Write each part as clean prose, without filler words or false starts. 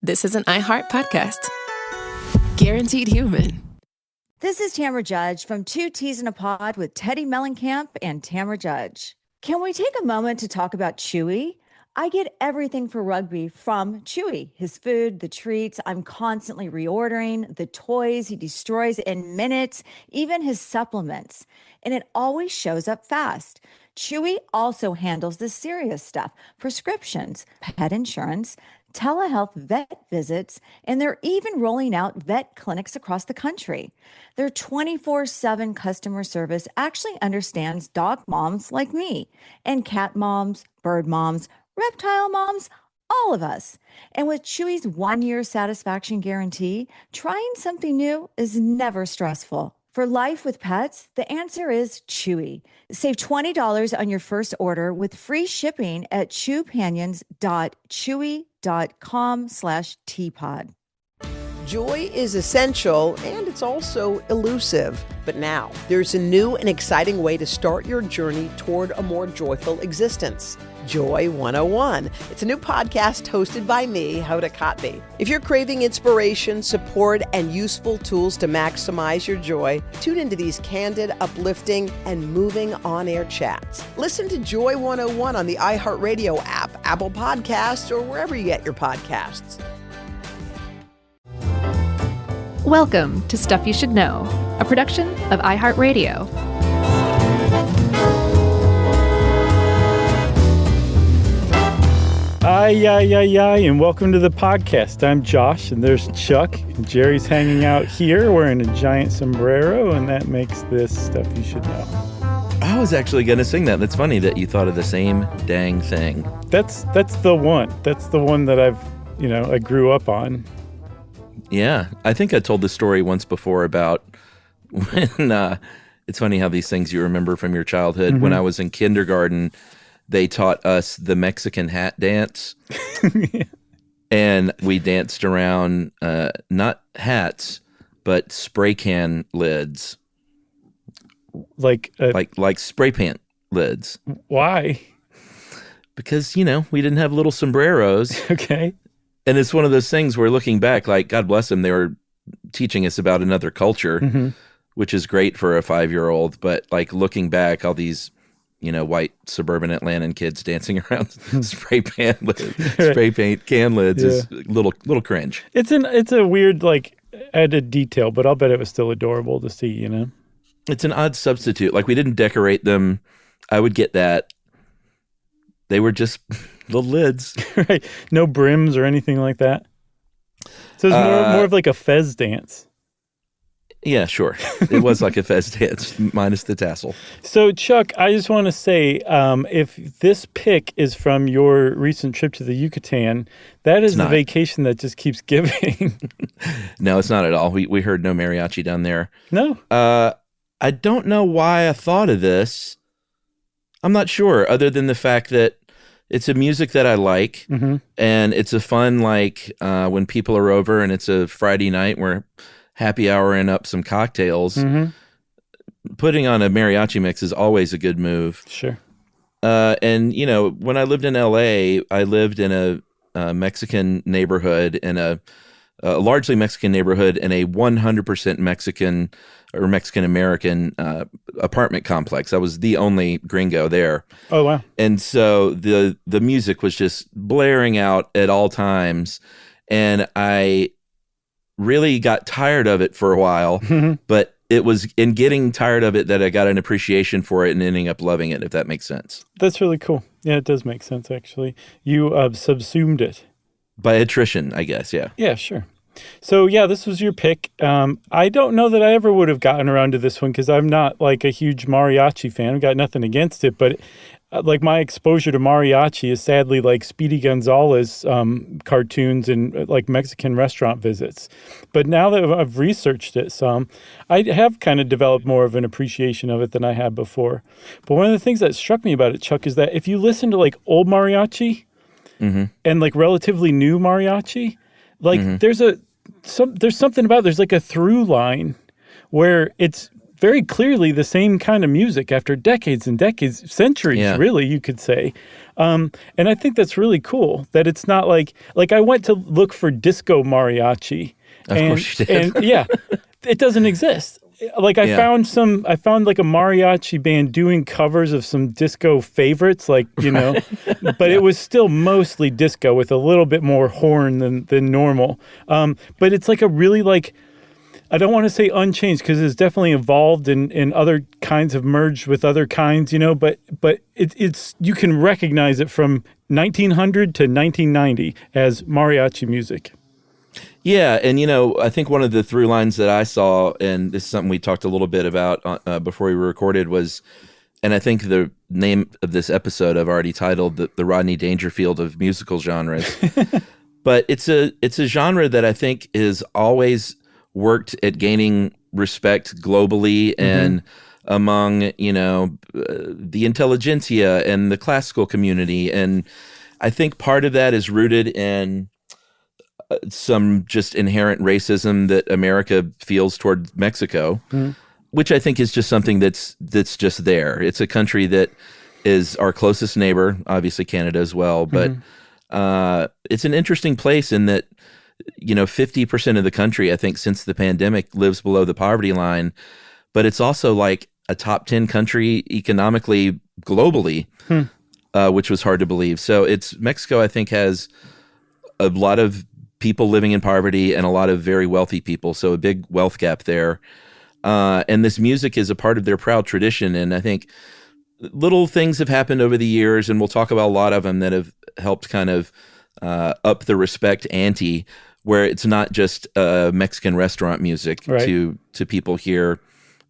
This is an iHeart podcast. Guaranteed human. This is Tamra Judge from Two Teas in a Pod with Teddy Mellencamp and Tamra Judge. Can we take a moment to talk about Chewy? I get everything for rugby from Chewy. His food, the treats, I'm constantly reordering, the toys he destroys in minutes, even his supplements. And it always shows up fast. Chewy also handles the serious stuff, prescriptions, pet insurance, telehealth vet visits, and they're even rolling out vet clinics across the country. Their 24/7 customer service actually understands dog moms like me and cat moms, bird moms, reptile moms, all of us. And with Chewy's 1-year satisfaction guarantee, trying something new is never stressful. For life with pets, the answer is Chewy. Save $20 on your first order with free shipping at chewpanions.chewy.com/teapod. Joy is essential and it's also elusive. But now there's a new and exciting way to start your journey toward a more joyful existence. Joy 101. It's a new podcast hosted by me, Hoda Kotb. If you're craving inspiration, support, and useful tools to maximize your joy, tune into these candid, uplifting, and moving on-air chats. Listen to Joy 101 on the iHeartRadio app, Apple Podcasts, or wherever you get your podcasts. Welcome to Stuff You Should Know, a production of iHeartRadio. And welcome to the podcast. I'm Josh, and there's Chuck. And Jerry's hanging out here wearing a giant sombrero, and that makes this Stuff You Should Know. I was actually going to sing that. That's funny that you thought of the same dang thing. That's the one. That's the one that I grew up on. Yeah, I think I told the story once before about when it's funny how these things you remember from your childhood. Mm-hmm. When I was in kindergarten, they taught us the Mexican hat dance. Yeah. And we danced around not hats, but spray can lids. Like spray paint lids. Why? Because, we didn't have little sombreros. Okay. And it's one of those things where looking back, like, God bless them, they were teaching us about another culture, mm-hmm. which is great for a 5-year-old. But like looking back, all these, white suburban Atlantan kids dancing around spray paint can lids is a little cringe. It's a weird, added detail, but I'll bet it was still adorable to see, It's an odd substitute. Like, we didn't decorate them. I would get that. They were just little lids. Right. No brims or anything like that. So it's more of like a fez dance. Yeah, sure. It was like a fez dance minus the tassel. So, Chuck, I just want to say, if this pic is from your recent trip to the Yucatan, that is the vacation that just keeps giving. No, it's not at all. We heard no mariachi down there. No. I don't know why I thought of this. I'm not sure, other than the fact that it's a music that I like, mm-hmm. and it's a fun, when people are over and it's a Friday night, we're happy houring up some cocktails. Mm-hmm. Putting on a mariachi mix is always a good move. Sure. And, when I lived in L.A., I lived in a Mexican neighborhood, in a largely Mexican neighborhood, in a 100% Mexican or Mexican-American apartment complex. I was the only gringo there. Oh, wow. And so the music was just blaring out at all times. And I really got tired of it for a while, mm-hmm. but it was in getting tired of it that I got an appreciation for it and ending up loving it, if that makes sense. That's really cool. Yeah, it does make sense, actually. You subsumed it. By attrition, I guess, yeah. Yeah, sure. So, yeah, this was your pick. I don't know that I ever would have gotten around to this one because I'm not a huge mariachi fan. I've got nothing against it, but my exposure to mariachi is sadly Speedy Gonzalez cartoons and Mexican restaurant visits. But now that I've researched it some, I have kind of developed more of an appreciation of it than I had before. But one of the things that struck me about it, Chuck, is that if you listen to old mariachi mm-hmm. and relatively new mariachi, mm-hmm. there's something about there's a through line where it's very clearly the same kind of music after decades and decades, centuries, really, you could say. And I think that's really cool that it's not like I went to look for disco mariachi. Of course you did. And yeah, it doesn't exist. Like I found like a mariachi band doing covers of some disco favorites, like, but it was still mostly disco with a little bit more horn than normal. But it's like a really like, I don't want to say unchanged because it's definitely evolved and other kinds have merged with other kinds, but it's you can recognize it from 1900 to 1990 as mariachi music. Yeah, and I think one of the through lines that I saw, and this is something we talked a little bit about before we recorded, was, and I think the name of this episode I've already titled the Rodney Dangerfield of musical genres, but it's a genre that I think is always worked at gaining respect globally and among the intelligentsia and the classical community, and I think part of that is rooted in some just inherent racism that America feels toward Mexico, which I think is just something that's just there. It's a country that is our closest neighbor, obviously Canada as well, but it's an interesting place in that 50% of the country, I think, since the pandemic lives below the poverty line, but it's also like a top 10 country economically globally, which was hard to believe. So Mexico, I think, has a lot of people living in poverty and a lot of very wealthy people, so a big wealth gap there. And this music is a part of their proud tradition, and I think little things have happened over the years, and we'll talk about a lot of them that have helped kind of up the respect ante, where it's not just Mexican restaurant music to people here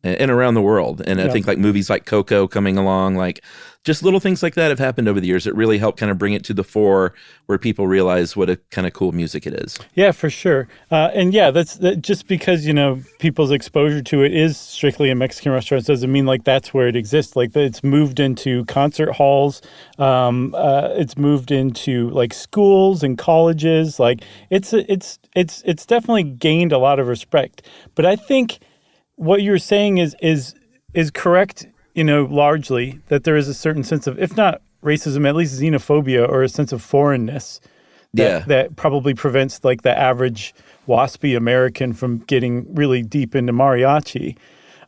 and around the world. And I think like movies like Coco coming along, like just little things like that have happened over the years that really help kind of bring it to the fore where people realize what a kind of cool music it is. Yeah, for sure. And yeah, that's just because, people's exposure to it is strictly in Mexican restaurants doesn't mean like that's where it exists. Like it's moved into concert halls. It's moved into like schools and colleges. Like it's definitely gained a lot of respect. But I think what you're saying is correct, largely, that there is a certain sense of, if not racism, at least xenophobia or a sense of foreignness that probably prevents like the average waspy American from getting really deep into mariachi.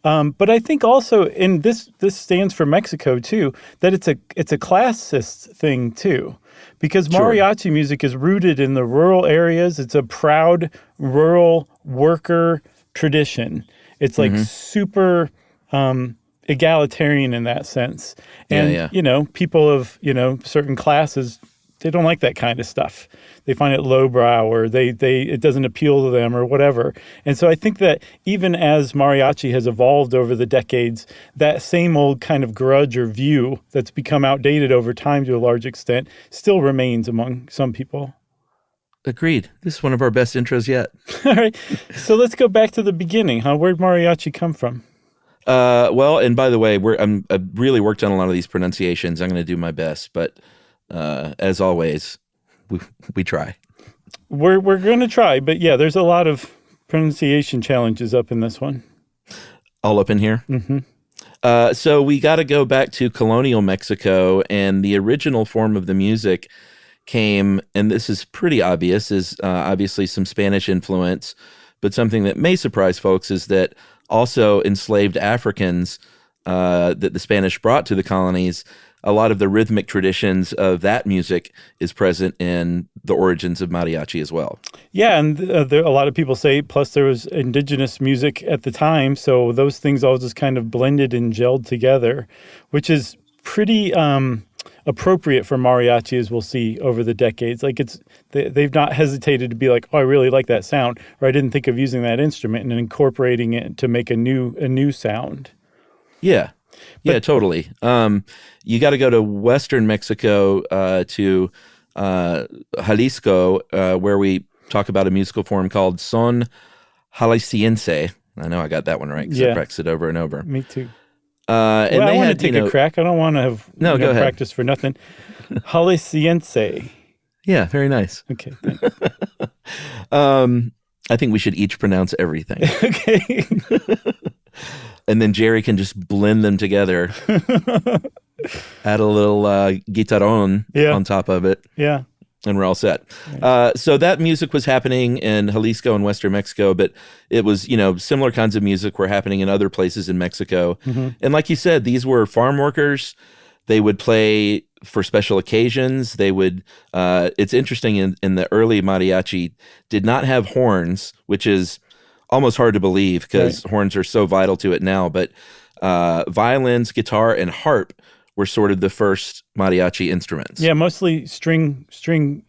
But I think also, and this stands for Mexico too, that it's a classist thing too, because mariachi music is rooted in the rural areas. It's a proud rural worker tradition. It's like super egalitarian in that sense. And, people of, certain classes, they don't like that kind of stuff. They find it lowbrow or it doesn't appeal to them or whatever. And so I think that even as mariachi has evolved over the decades, that same old kind of grudge or view that's become outdated over time to a large extent still remains among some people. Agreed. This is one of our best intros yet. All right. So let's go back to the beginning. Where'd mariachi come from? Well, and by the way, I've really worked on a lot of these pronunciations. I'm going to do my best, but as always, we try. We're going to try, but yeah, there's a lot of pronunciation challenges up in this one. All up in here? Mm-hmm. So we got to go back to colonial Mexico, and the original form of the music came, and this is pretty obvious, is obviously some Spanish influence, but something that may surprise folks is that also enslaved Africans that the Spanish brought to the colonies, a lot of the rhythmic traditions of that music is present in the origins of mariachi as well. Yeah, and a lot of people say, plus there was indigenous music at the time, so those things all just kind of blended and gelled together, which is pretty appropriate for mariachi, as we'll see over the decades. Like they've not hesitated to be like, oh, I really like that sound, or I didn't think of using that instrument and incorporating it to make a new sound. Yeah, totally. You got to go to Western Mexico, to Jalisco, where we talk about a musical form called son jalisciense. I know I got that one right because I practiced it over and over. Me too. And I want to take a crack. I don't want to have go ahead. Practice for nothing. Jalisciense. Yeah, very nice. Okay, thanks. I think we should each pronounce everything. Okay. And then Jerry can just blend them together. Add a little guitarron on top of it. Yeah. And we're all set. So that music was happening in Jalisco and Western Mexico, but it was, similar kinds of music were happening in other places in Mexico. And like you said, these were farm workers. They would play for special occasions. They would, it's interesting, in the early mariachi, did not have horns, which is almost hard to believe because horns are so vital to it now. But violins, guitar, and harp were sort of the first mariachi instruments. Yeah, mostly string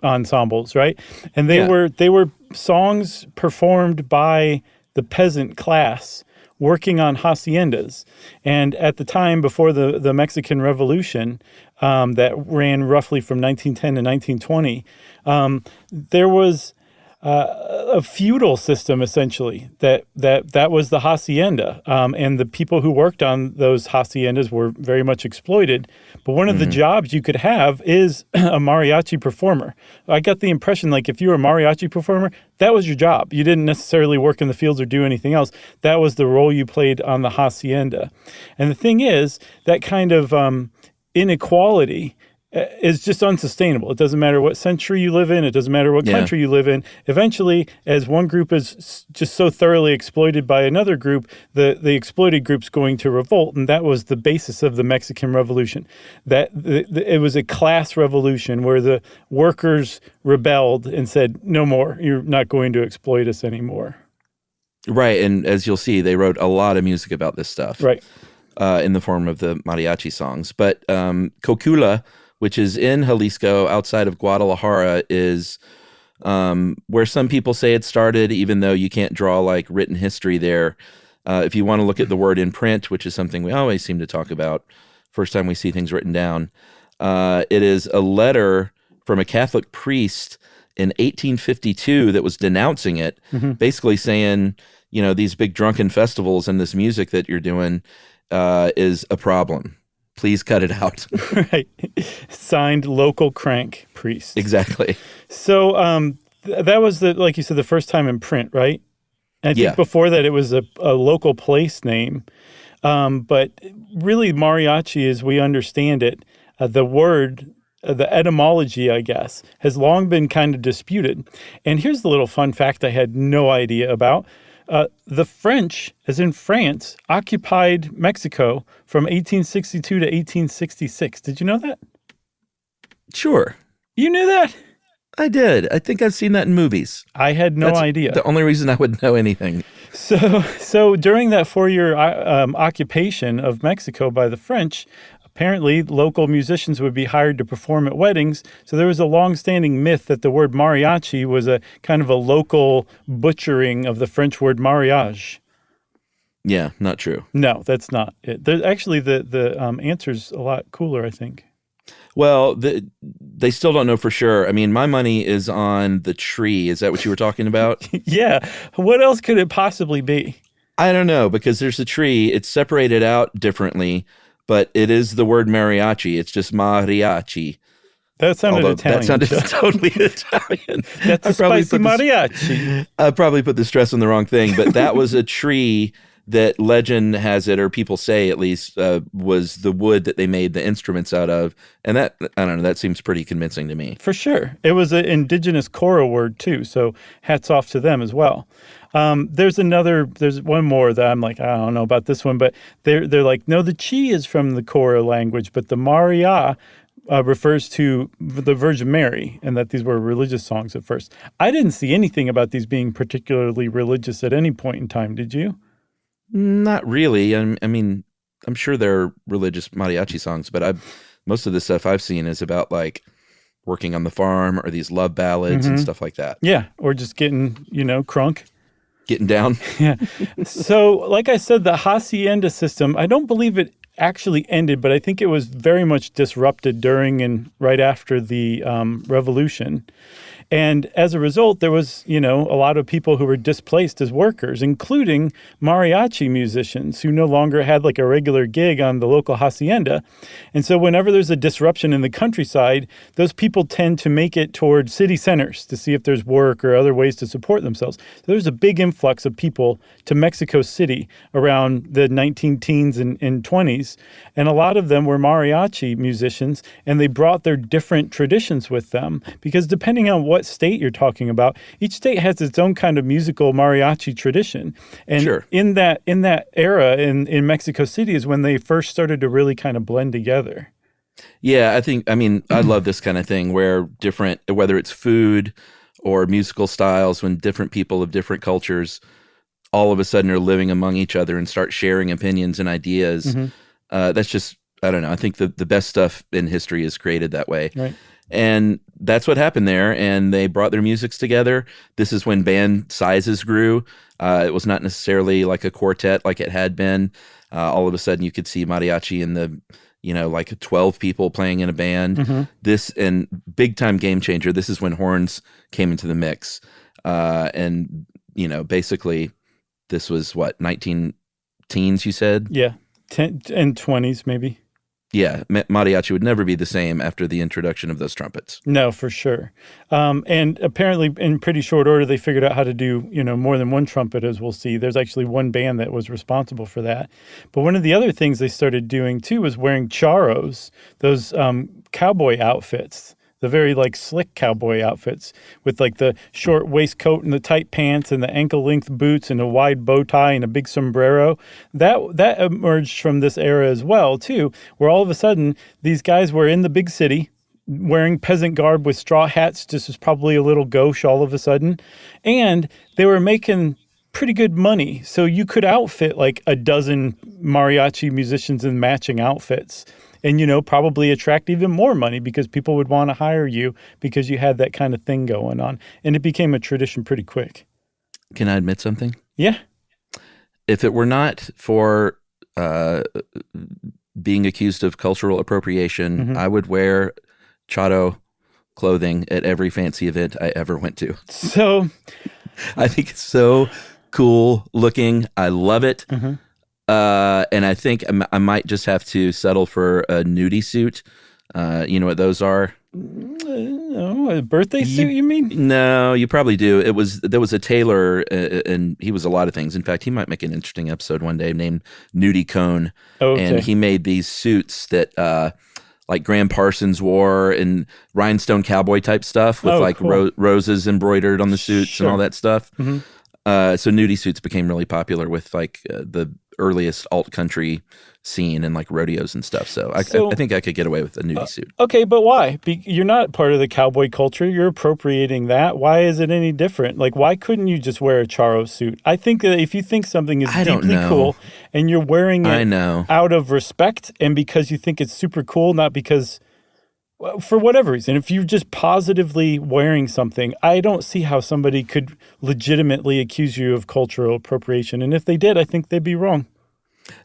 ensembles, right? And they were songs performed by the peasant class working on haciendas. And at the time before the Mexican Revolution, that ran roughly from 1910 to 1920, there was a feudal system, essentially, that was the hacienda. And the people who worked on those haciendas were very much exploited. But one of the jobs you could have is a mariachi performer. I got the impression, like, if you were a mariachi performer, that was your job. You didn't necessarily work in the fields or do anything else. That was the role you played on the hacienda. And the thing is, that kind of inequality is just unsustainable. It doesn't matter what century you live in. It doesn't matter what country you live in. Eventually, as one group is just so thoroughly exploited by another group, the exploited group's going to revolt. And that was the basis of the Mexican Revolution. It was a class revolution where the workers rebelled and said, no more. You're not going to exploit us anymore. Right. And as you'll see, they wrote a lot of music about this stuff. Right. In the form of the mariachi songs. But Cocula, which is in Jalisco outside of Guadalajara, is where some people say it started, even though you can't draw like written history there. If you want to look at the word in print, which is something we always seem to talk about first time we see things written down, it is a letter from a Catholic priest in 1852 that was denouncing it, basically saying, these big drunken festivals and this music that you're doing is a problem. Please cut it out. Right. Signed, local crank priest. Exactly. So that was, like you said, the first time in print, right? And I think before that it was a local place name. But really mariachi, as we understand it, the word, the etymology, I guess, has long been kind of disputed. And here's the little fun fact I had no idea about. The French, as in France, occupied Mexico from 1862 to 1866. Did you know that? Sure. You knew that? I did. I think I've seen that in movies. I had no idea. The only reason I would know anything. So during that 4-year occupation of Mexico by the French, apparently, local musicians would be hired to perform at weddings. So there was a long-standing myth that the word mariachi was a kind of a local butchering of the French word mariage. Yeah, not true. No, that's not it. Actually, the answer's a lot cooler, I think. Well, they still don't know for sure. I mean, my money is on the tree. Is that what you were talking about? Yeah. What else could it possibly be? I don't know, because there's a tree. It's separated out differently. But it is the word mariachi. It's just mariachi. That sounded Italian. That sounded totally Italian. That's a spicy mariachi. I probably put the stress on the wrong thing. But that was a tree that legend has it, or people say at least, was the wood that they made the instruments out of. And that, I don't know, that seems pretty convincing to me. For sure. It was an indigenous Cora word too. So hats off to them as well. There's one more that I'm like, I don't know about this one, but they're like, no, the chi is from the Cora language, but the Maria refers to the Virgin Mary, and that these were religious songs at first. I didn't see anything about these being particularly religious at any point in time. Did you? Not really. I mean, I'm sure there are religious mariachi songs, but most of the stuff I've seen is about like working on the farm or these love ballads and stuff like that. Yeah, or just getting, crunk. Getting down. Yeah. So, like I said, the hacienda system, I don't believe it actually ended, but I think it was very much disrupted during and right after the revolution. And as a result, there was, a lot of people who were displaced as workers, including mariachi musicians who no longer had like a regular gig on the local hacienda. And so whenever there's a disruption in the countryside, those people tend to make it toward city centers to see if there's work or other ways to support themselves. So there's a big influx of people to Mexico City around the 19-teens and 20s. And a lot of them were mariachi musicians, and they brought their different traditions with them because depending on what state you're talking about, each state has its own kind of musical mariachi tradition. And Sure. in that era in Mexico City is when they first started to really kind of blend together. Yeah, I love this kind of thing where whether it's food or musical styles, when different people of different cultures all of a sudden are living among each other and start sharing opinions and ideas. That's just, I don't know. I think the best stuff in history is created that way. Right. And that's what happened there. And they brought their musics together. This is when band sizes grew. It was not necessarily like a quartet like it had been. All of a sudden you could see mariachi in the, like 12 people playing in a band. This, and big time game changer. This is when horns came into the mix. And, basically this was 19 teens, you said? Yeah. 10 and 20s maybe. Yeah, mariachi would never be the same after the introduction of those trumpets. No, for sure. And apparently in pretty short order, they figured out how to do, more than one trumpet, as we'll see. There's actually one band that was responsible for that. But one of the other things they started doing, too, was wearing charros, those cowboy outfits, the very, slick cowboy outfits with, the short waistcoat and the tight pants and the ankle-length boots and a wide bow tie and a big sombrero. That emerged from this era as well, too, where all of a sudden these guys were in the big city wearing peasant garb with straw hats, just as probably a little gauche all of a sudden. And they were making pretty good money. So you could outfit, a dozen mariachi musicians in matching outfits. And, probably attract even more money because people would want to hire you because you had that kind of thing going on. And it became a tradition pretty quick. Can I admit something? Yeah. If it were not for being accused of cultural appropriation, I would wear charro clothing at every fancy event I ever went to. So I think it's so cool looking. I love it. And I think I might just have to settle for a nudie suit. You know what those are? No, a birthday suit, you mean? No, you probably do. There was a tailor, and he was a lot of things. In fact, he might make an interesting episode one day named Nudie Cone. Oh, okay. And he made these suits that like Graham Parsons wore and rhinestone cowboy type stuff with cool. roses embroidered on the suits Sure. and all that stuff. So nudie suits became really popular with the earliest alt country scene and rodeos and stuff. So I think I could get away with a nudie suit. Okay, but why? You're not part of the cowboy culture. You're appropriating that. Why is it any different? Why couldn't you just wear a charro suit? I think that if you think something is deeply cool and you're wearing it out of respect and because you think it's super cool, not because, for whatever reason, if you're just positively wearing something, I don't see how somebody could legitimately accuse you of cultural appropriation. And if they did, I think they'd be wrong.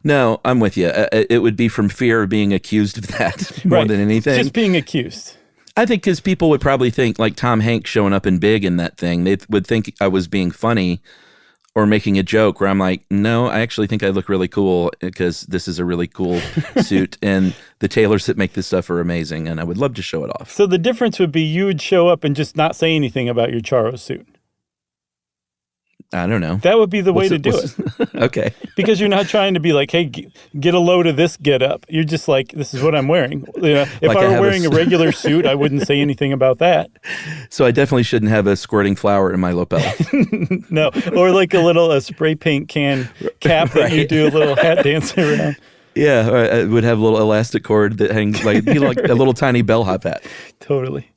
No, I'm with you. It would be from fear of being accused of that more than anything. Just being accused. I think because people would probably think, like Tom Hanks showing up in Big in that thing, they would think I was being funny or making a joke where I'm like, no, I actually think I look really cool because this is a really cool suit. And the tailors that make this stuff are amazing. And I would love to show it off. So the difference would be you would show up and just not say anything about your charro suit. I don't know. That would be the way to do it. Okay. Because you're not trying to be like, hey, get a load of this get up. You're just like, this is what I'm wearing. If I were wearing a regular suit, I wouldn't say anything about that. So I definitely shouldn't have a squirting flower in my lapel. No. Or like a spray paint can cap that you do a little hat dance around. Yeah. Or I would have a little elastic cord that hangs like a little tiny bellhop hat. Totally.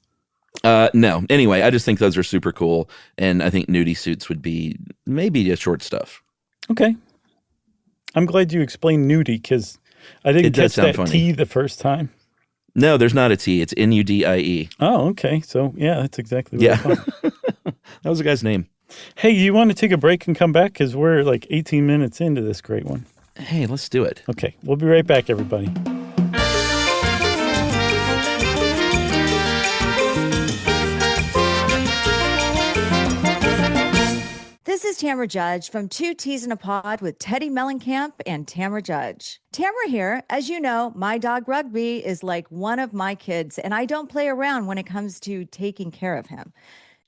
No. Anyway, I just think those are super cool. And I think nudie suits would be maybe a short stuff. Okay. I'm glad you explained nudie because I didn't catch that funny. T the first time. No, there's not a T. It's N-U-D-I-E. Oh, okay. So, yeah, that's exactly what I thought. That was a guy's name. Hey, you want to take a break and come back? Because we're 18 minutes into this great one. Hey, let's do it. Okay. We'll be right back, everybody. This is Tamara Judge from Two Teas in a Pod with Teddy Mellencamp and Tamara Judge. Tamara here. As you know, my dog Rugby is like one of my kids, and I don't play around when it comes to taking care of him.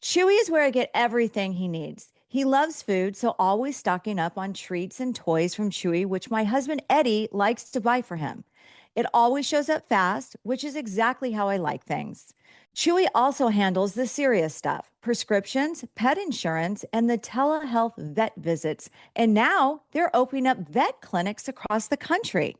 Chewy is where I get everything he needs. He loves food, so always stocking up on treats and toys from Chewy, which my husband Eddie likes to buy for him. It always shows up fast, which is exactly how I like things. Chewy also handles the serious stuff, prescriptions, pet insurance, and the telehealth vet visits. And now they're opening up vet clinics across the country.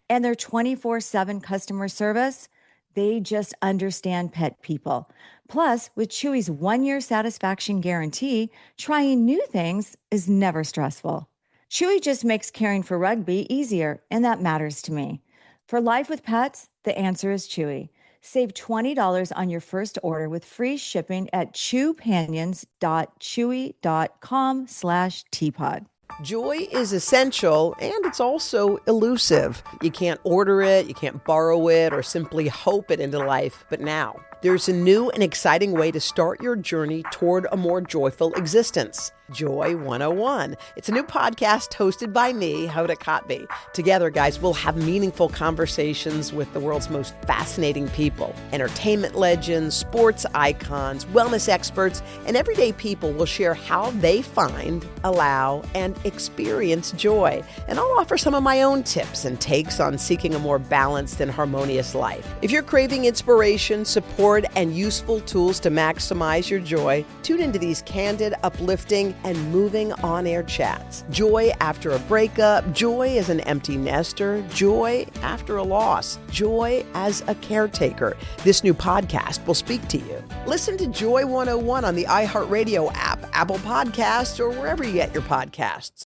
And their 24/7 customer service, they just understand pet people. Plus, with Chewy's 1-year satisfaction guarantee, trying new things is never stressful. Chewy just makes caring for Rugby easier, and that matters to me. For life with pets, the answer is Chewy. Save $20 on your first order with free shipping at chewpanions.chewy.com/teapod. Joy is essential, and it's also elusive. You can't order it, you can't borrow it, or simply hope it into life. But now, there's a new and exciting way to start your journey toward a more joyful existence. Joy 101. It's a new podcast hosted by me, Hoda Kotb. Together, guys, we'll have meaningful conversations with the world's most fascinating people. Entertainment legends, sports icons, wellness experts, and everyday people will share how they find, allow, and experience joy. And I'll offer some of my own tips and takes on seeking a more balanced and harmonious life. If you're craving inspiration, support, and useful tools to maximize your joy, tune into these candid, uplifting, and moving on-air chats. Joy after a breakup, joy as an empty nester, joy after a loss, joy as a caretaker. This new podcast will speak to you. Listen to Joy 101 on the iHeartRadio app, Apple Podcasts, or wherever you get your podcasts.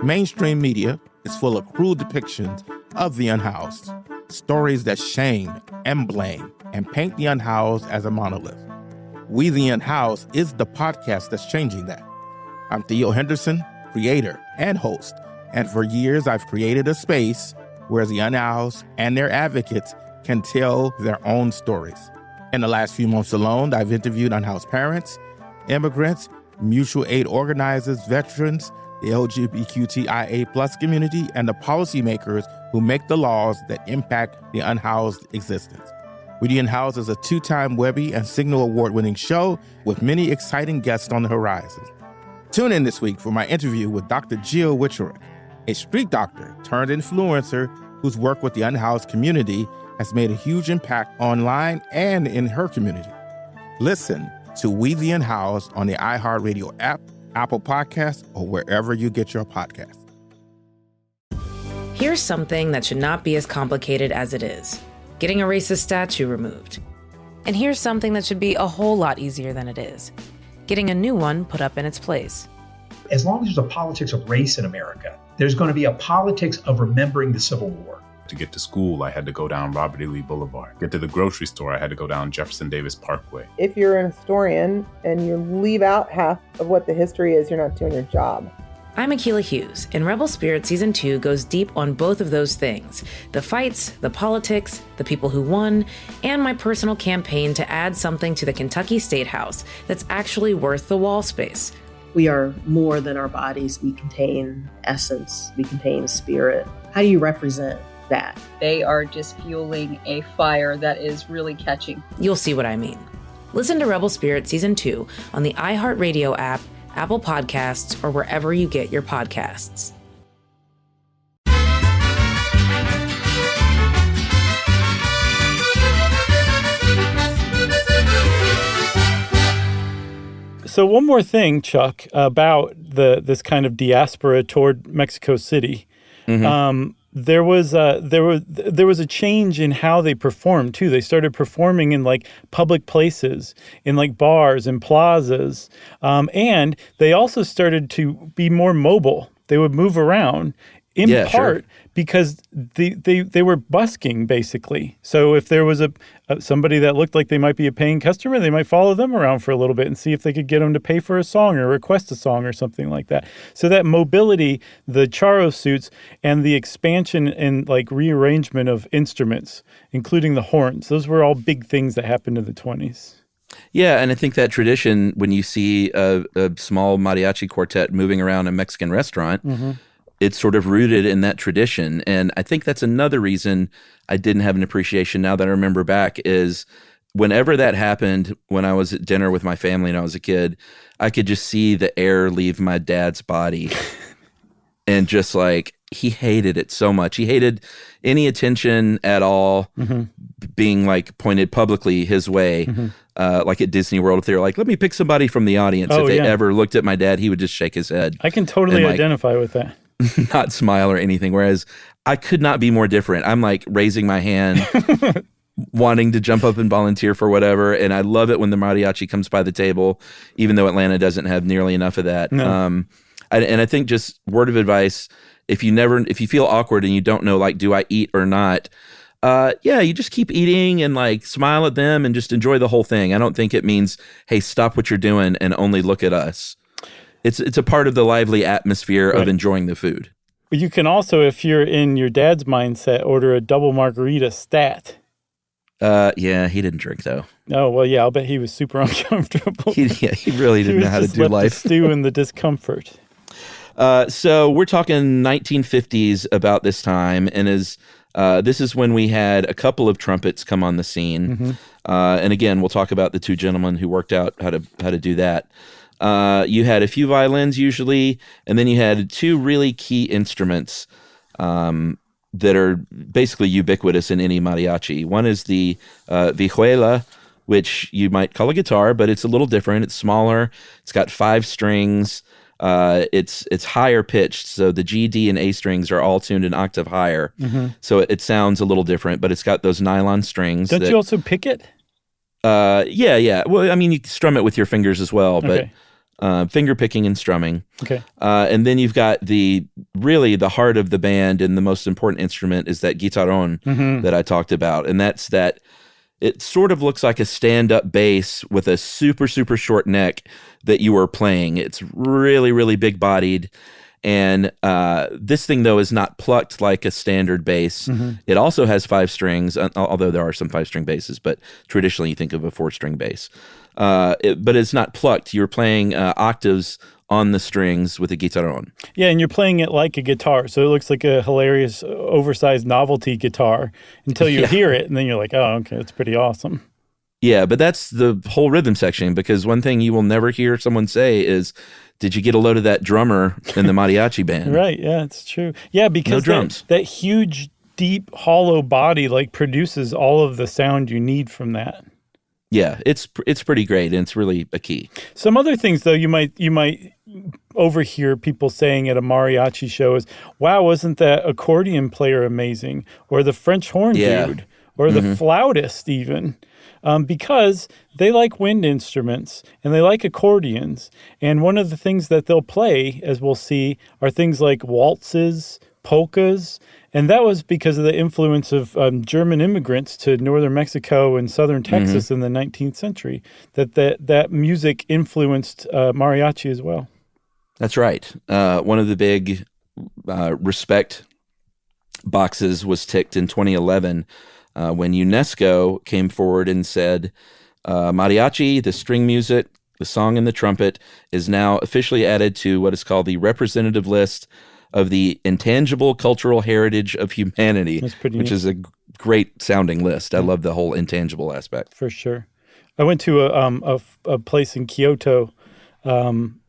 Mainstream media is full of cruel depictions of the unhoused, stories that shame and blame and paint the unhoused as a monolith. We the Unhoused is the podcast that's changing that. I'm Theo Henderson, creator and host, and for years I've created a space where the unhoused and their advocates can tell their own stories. In the last few months alone, I've interviewed unhoused parents, immigrants, mutual aid organizers, veterans, the LGBTQIA+ community, and the policymakers who make the laws that impact the unhoused existence. We the Unhoused is a 2-time Webby and Signal Award-winning show with many exciting guests on the horizon. Tune in this week for my interview with Dr. Jill Wicherick, a street doctor turned influencer whose work with the unhoused community has made a huge impact online and in her community. Listen to We the Unhoused on the iHeartRadio app, Apple Podcasts, or wherever you get your podcasts. Here's something that should not be as complicated as it is. Getting a racist statue removed. And here's something that should be a whole lot easier than it is. Getting a new one put up in its place. As long as there's a politics of race in America, there's going to be a politics of remembering the Civil War. To get to school, I had to go down Robert E. Lee Boulevard. Get to the grocery store, I had to go down Jefferson Davis Parkway. If you're an historian and you leave out half of what the history is, you're not doing your job. I'm Akilah Hughes, and Rebel Spirit Season 2 goes deep on both of those things. The fights, the politics, the people who won, and my personal campaign to add something to the Kentucky State House that's actually worth the wall space. We are more than our bodies. We contain essence. We contain spirit. How do you represent that? They are just fueling a fire that is really catching. You'll see what I mean. Listen to Rebel Spirit Season 2 on the iHeartRadio app, Apple Podcasts, or wherever you get your podcasts. So one more thing, Chuck, about this kind of diaspora toward Mexico City. Mm-hmm. There was a change in how they performed too. They started performing in like public places, in like bars and plazas, and they also started to be more mobile. They would move around. In part because they were busking basically. So if there was somebody that looked like they might be a paying customer, they might follow them around for a little bit and see if they could get them to pay for a song or request a song or something like that. So that mobility, the charro suits, and the expansion and like rearrangement of instruments, including the horns, those were all big things that happened in the 20s. Yeah, and I think that tradition, when you see a small mariachi quartet moving around a Mexican restaurant, it's sort of rooted in that tradition. And I think that's another reason I didn't have an appreciation now that I remember back is whenever that happened, when I was at dinner with my family and I was a kid, I could just see the air leave my dad's body. And just like, he hated it so much. He hated any attention at all being like pointed publicly his way. Like at Disney World, if they were like, let me pick somebody from the audience. If they ever looked at my dad, he would just shake his head. I can totally identify with that. Not smile or anything. Whereas I could not be more different. I'm like raising my hand, wanting to jump up and volunteer for whatever. And I love it when the mariachi comes by the table, even though Atlanta doesn't have nearly enough of that. No. And I think just word of advice, if you feel awkward and you don't know, like, do I eat or not? You just keep eating and like smile at them and just enjoy the whole thing. I don't think it means, hey, stop what you're doing and only look at us. It's a part of the lively atmosphere of enjoying the food. But you can also, if you're in your dad's mindset, order a double margarita stat. Yeah, he didn't drink though. Oh, well, yeah, I'll bet he was super uncomfortable. He really didn't know how to do life. The stew and the discomfort. So we're talking 1950s about this time, and this is when we had a couple of trumpets come on the scene. And again, we'll talk about the two gentlemen who worked out how to do that. You had a few violins usually, and then you had two really key instruments that are basically ubiquitous in any mariachi. One is the vihuela, which you might call a guitar, but it's a little different. It's smaller. It's got 5 strings. It's higher pitched, so the G, D, and A strings are all tuned an octave higher. So it sounds a little different, but it's got those nylon strings. Don't you also pick it? Yeah. Well, I mean, you strum it with your fingers as well, but finger picking and strumming. Okay. And then you've got the heart of the band, and the most important instrument is that guitarrón that I talked about, and that's that. It sort of looks like a stand-up bass with a super, super short neck that you are playing. It's really, really big-bodied. And this thing, though, is not plucked like a standard bass. It also has 5 strings, although there are some 5-string basses, but traditionally you think of a 4-string bass. But it's not plucked. You're playing octaves on the strings with a guitarón. Yeah, and you're playing it like a guitar, so it looks like a hilarious, oversized novelty guitar until you hear it, and then you're like, oh, okay, it's pretty awesome. Yeah, but that's the whole rhythm section, because one thing you will never hear someone say is, did you get a load of that drummer in the mariachi band? Right, yeah, it's true. Yeah, because no drums. That huge, deep, hollow body like produces all of the sound you need from that. Yeah, it's pretty great, and it's really a key. Some other things, though, you might overhear people saying at a mariachi show is, wow, wasn't that accordion player amazing? Or the French horn dude, or the flautist even. Because they like wind instruments and they like accordions. And one of the things that they'll play, as we'll see, are things like waltzes, polkas. And that was because of the influence of German immigrants to northern Mexico and southern Texas in the 19th century, that music influenced mariachi as well. That's right. One of the big respect boxes was ticked in 2011 when UNESCO came forward and said, mariachi, the string music, the song and the trumpet, is now officially added to what is called the representative list of the intangible cultural heritage of humanity, which is a great sounding list. I love the whole intangible aspect. For sure. I went to a place in Kyoto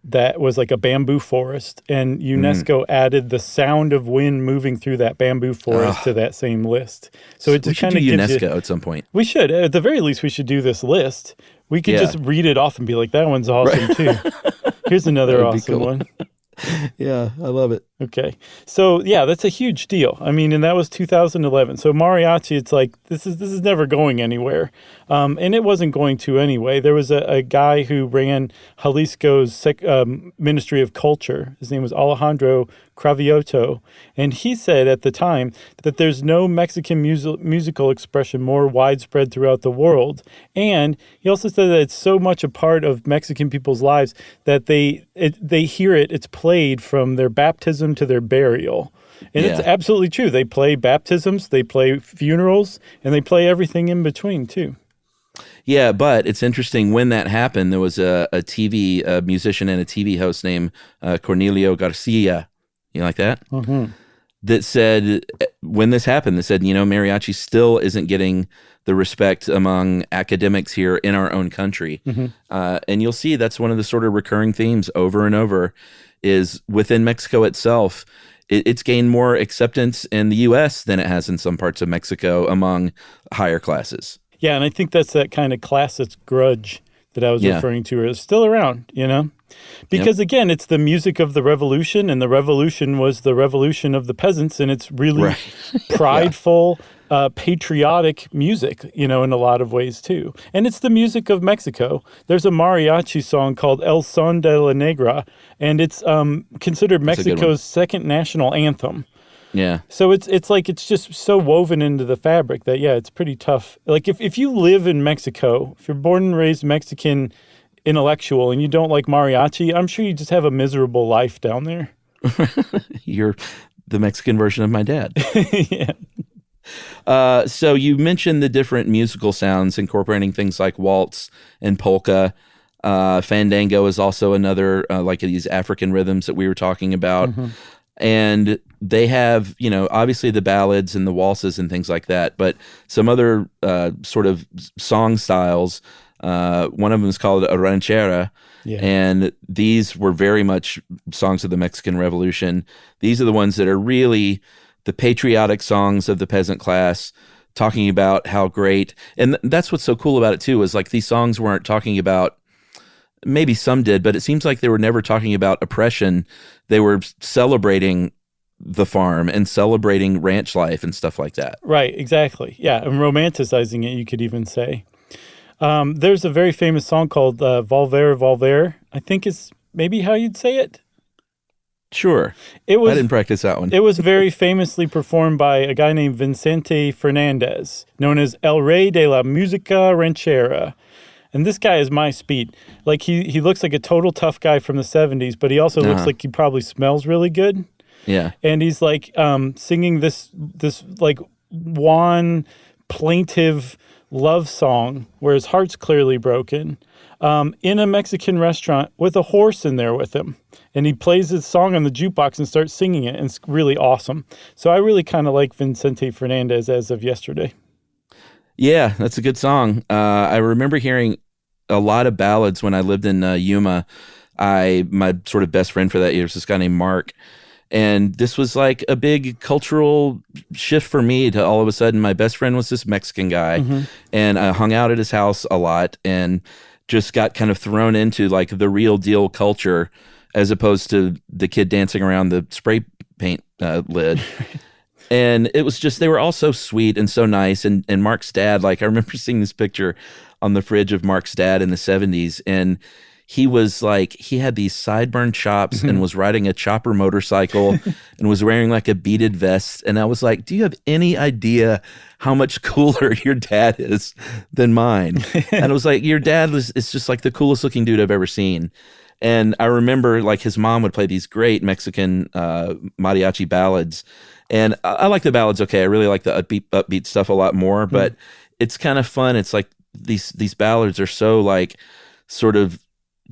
that was like a bamboo forest, and UNESCO added the sound of wind moving through that bamboo forest to that same list. So it just kind of gives UNESCO at some point. We should. At the very least, we should do this list. We could just read it off and be like, that one's awesome too. Here's another awesome one. Yeah, I love it. Okay. So, yeah, that's a huge deal. I mean, and that was 2011. So mariachi, it's like, this is never going anywhere. And it wasn't going to anyway. There was a guy who ran Jalisco's Ministry of Culture. His name was Alejandro Cravioto. And he said at the time that there's no Mexican musical expression more widespread throughout the world. And he also said that it's so much a part of Mexican people's lives that they hear it, it's played from their baptism to their burial. And it's absolutely true. They play baptisms, they play funerals, and they play everything in between too. Yeah, but it's interesting. When that happened, there was a musician and a TV host named Cornelio Garcia. You like that? Mm-hmm. That said, when this happened, they said, mariachi still isn't getting the respect among academics here in our own country. Mm-hmm. And you'll see that's one of the sort of recurring themes over and over is within Mexico itself. It's gained more acceptance in the U.S. than it has in some parts of Mexico among higher classes. Yeah, and I think that's that kind of classist grudge that I was referring to is still around, Because again, it's the music of the revolution, and the revolution was the revolution of the peasants, and it's really prideful, patriotic music, in a lot of ways too. And it's the music of Mexico. There's a mariachi song called El Son de la Negra, and it's considered Mexico's second national anthem. Yeah. So it's just so woven into the fabric that, it's pretty tough. Like if you live in Mexico, if you're born and raised Mexican intellectual and you don't like mariachi, I'm sure you just have a miserable life down there. You're the Mexican version of my dad. Yeah. So you mentioned the different musical sounds incorporating things like waltz and polka. Fandango is also another, like these African rhythms that we were talking about. Mm-hmm. And they have, obviously the ballads and the waltzes and things like that, but some other sort of song styles. One of them is called a ranchera, and these were very much songs of the Mexican Revolution. These are the ones that are really the patriotic songs of the peasant class, talking about how great, and that's what's so cool about it too, is like these songs weren't talking about, maybe some did, but it seems like they were never talking about oppression. They were celebrating the farm and celebrating ranch life and stuff like that. Right, exactly. Yeah, and romanticizing it, you could even say. There's a very famous song called Volver, Volver, I think is maybe how you'd say it. Sure. I didn't practice that one. It was very famously performed by a guy named Vicente Fernandez, known as El Rey de la Música Ranchera. And this guy is my speed. Like he looks like a total tough guy from the 70s, but he also looks like he probably smells really good. Yeah. And he's like singing this like wan, plaintive love song where his heart's clearly broken in a Mexican restaurant with a horse in there with him. And he plays his song on the jukebox and starts singing it. And it's really awesome. So I really kind of like Vicente Fernandez as of yesterday. Yeah, that's a good song. I remember hearing a lot of ballads when I lived in Yuma. My sort of best friend for that year was this guy named Mark. And this was like a big cultural shift for me to all of a sudden my best friend was this Mexican guy. Mm-hmm. And I hung out at his house a lot and just got kind of thrown into like the real deal culture as opposed to the kid dancing around the spray paint lid. And it was just, they were all so sweet and so nice. And Mark's dad, like I remember seeing this picture on the fridge of Mark's dad in the 70s. And he was like, he had these sideburn chops and was riding a chopper motorcycle and was wearing like a beaded vest. And I was like, do you have any idea how much cooler your dad is than mine? And I was like, your dad is just like the coolest looking dude I've ever seen. And I remember like his mom would play these great Mexican mariachi ballads. And I like the ballads. Okay. I really like the upbeat stuff a lot more, but it's kind of fun. It's like these ballads are so like sort of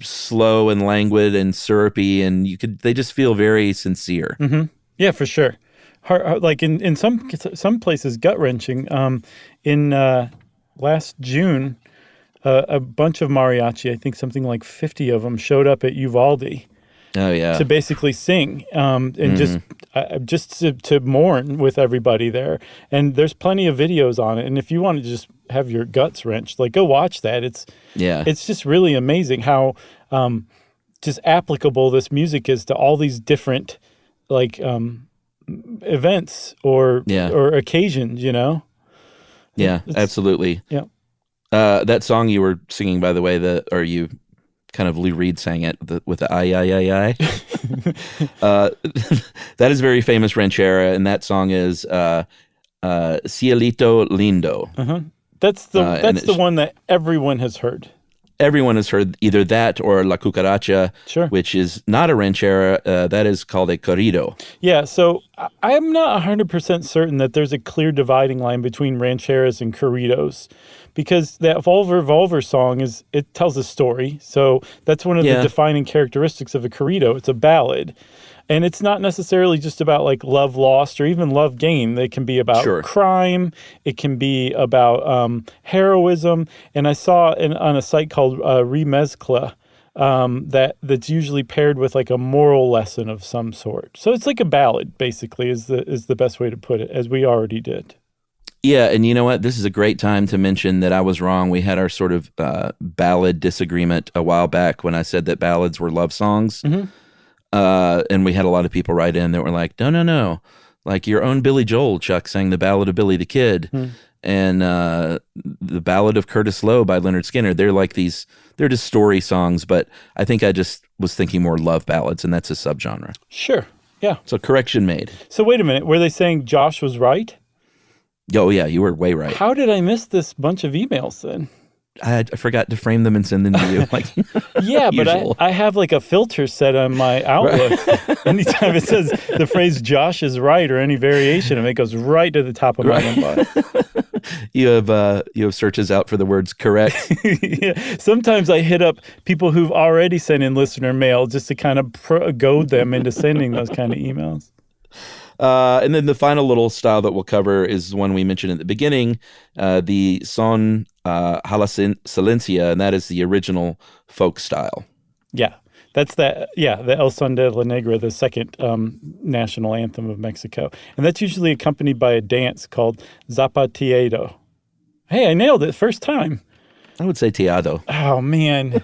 slow and languid and syrupy, and they just feel very sincere. Mm-hmm. Yeah, for sure. Like in some places, gut wrenching. In last June, a bunch of mariachi, I think something like 50 of them, showed up at Uvalde. Oh yeah, to basically sing and just to mourn with everybody there. And there's plenty of videos on it. And if you want to just have your guts wrenched, like go watch that. It's just really amazing how just applicable this music is to all these different like events or occasions. You know? Yeah, absolutely. Yeah. That song you were singing, by the way, you kind of Lou Reed sang it with the ay, ay, ay, ay. That is a very famous ranchera, and that song is Cielito Lindo. Uh-huh. That's the one that everyone has heard. Everyone has heard either that or La Cucaracha, which is not a ranchera. That is called a corrido. Yeah, so I'm not 100% certain that there's a clear dividing line between rancheras and corridos, because that Volver Volver song it tells a story. So that's one of the defining characteristics of a corrido. It's a ballad. And it's not necessarily just about like love lost or even love gained. It can be about crime. It can be about heroism. And I saw on a site called Remezcla that's usually paired with like a moral lesson of some sort. So it's like a ballad, basically, is the best way to put it, as we already did. Yeah, and you know what? This is a great time to mention that I was wrong. We had our sort of ballad disagreement a while back when I said that ballads were love songs. Mm-hmm. And we had a lot of people write in that were like, no. Like your own Billy Joel, Chuck, sang the Ballad of Billy the Kid. And the Ballad of Curtis Lowe by Leonard Skinner. They're just story songs, but I think I just was thinking more love ballads, and that's a subgenre. Sure, yeah. So correction made. So wait a minute, were they saying Josh was right? Oh, yeah, you were way right. How did I miss this bunch of emails then? I forgot to frame them and send them to you. Yeah, but I have like a filter set on my Outlook. Anytime it says the phrase "Josh is right" or any variation of it, goes right to the top of my inbox. You have searches out for the words correct. Yeah. Sometimes I hit up people who've already sent in listener mail just to kind of goad them into sending those kind of emails. And then the final little style that we'll cover is one we mentioned at the beginning, the son a la silencia, and that is the original folk style. Yeah, that's the El Son de la Negra, the second national anthem of Mexico. And that's usually accompanied by a dance called zapateado. Hey, I nailed it first time. I would say teado. Oh, man.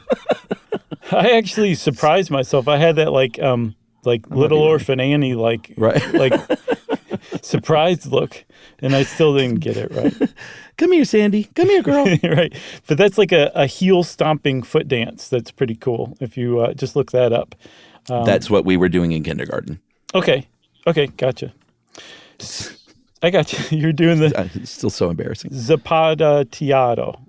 I actually surprised myself. I had that like Little Orphan Annie, like surprised look, and I still didn't get it right. Come here, Sandy. Come here, girl. Right. But that's like a heel stomping foot dance. That's pretty cool. If you just look that up. That's what we were doing in kindergarten. Okay. Gotcha. I got you. You're doing It's still so embarrassing. Zapateado.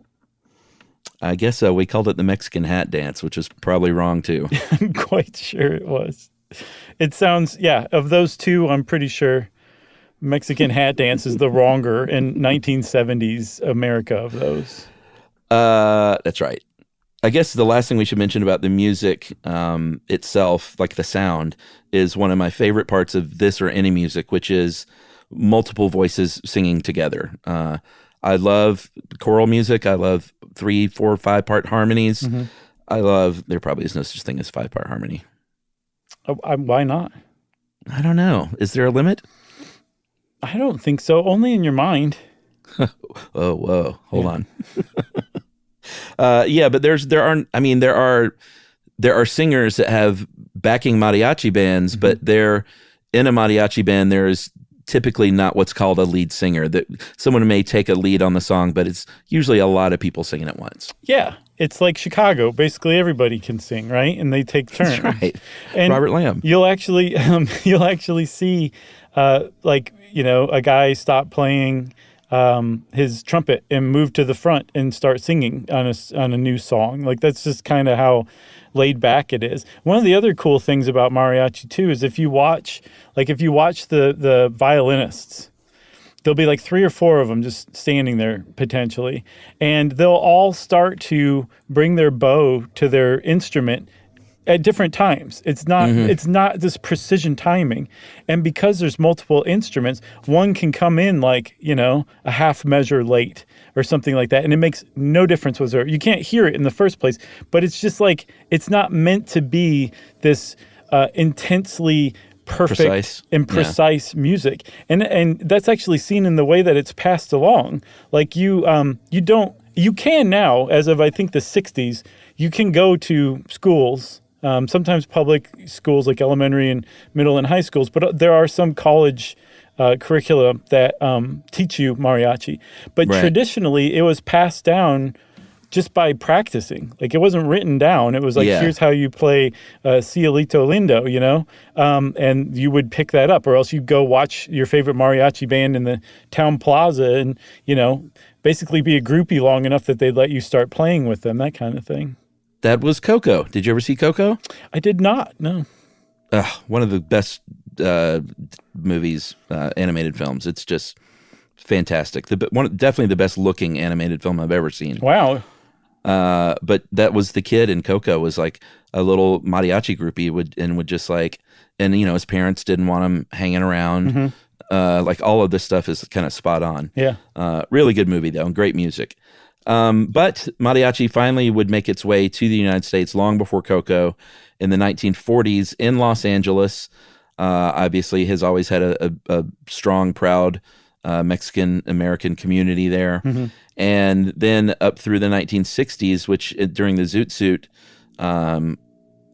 I guess we called it the Mexican hat dance, which is probably wrong too. I'm quite sure it was. It sounds, of those two, I'm pretty sure Mexican hat dance is the wronger in 1970s America of those. That's right. I guess the last thing we should mention about the music itself, like the sound, is one of my favorite parts of this or any music, which is multiple voices singing together. I love choral music. I love 3, 4, 5-part harmonies. Mm-hmm. There probably is no such thing as 5-part harmony. Why not? I don't know. Is there a limit? I don't think so. Only in your mind. Oh, whoa. Hold on. But there are singers that have backing mariachi bands, mm-hmm. but they're in a mariachi band. There is typically not what's called a lead singer. That someone may take a lead on the song, but it's usually a lot of people singing at once. Yeah. It's like Chicago. Basically, everybody can sing, right? And they take turns. That's right. And Robert Lamb. You'll actually see, a guy stop playing his trumpet and move to the front and start singing on a new song. Like that's just kind of how laid back it is. One of the other cool things about mariachi too is if you watch the violinists. There'll be like 3 or 4 of them just standing there potentially, and they'll all start to bring their bow to their instrument at different times. It's not this precision timing, and because there's multiple instruments, one can come in like a half measure late or something like that, and it makes no difference whatsoever. You can't hear it in the first place, but it's just like it's not meant to be this intensely perfect precise music, and that's actually seen in the way that it's passed along. Like you can now, as of I think the 60s, you can go to schools, sometimes public schools like elementary and middle and high schools, but there are some college curricula that teach you mariachi. But traditionally, it was passed down just by practicing. Like it wasn't written down. It was like, here's how you play Cielito Lindo, and you would pick that up, or else you'd go watch your favorite mariachi band in the town plaza and, basically be a groupie long enough that they'd let you start playing with them, that kind of thing. That was Coco. Did you ever see Coco? I did not, no. One of the best movies, animated films. It's just fantastic. Definitely the best looking animated film I've ever seen. Wow. But that was the kid in Coco was like a little mariachi groupie would just like, and his parents didn't want him hanging around. Like all of this stuff is kind of spot on. Yeah. Really good movie though, and great music. But mariachi finally would make its way to the United States long before Coco in the 1940s in Los Angeles. Obviously has always had a strong, proud Mexican-American community there. And then up through the 1960s, which during the Zoot Suit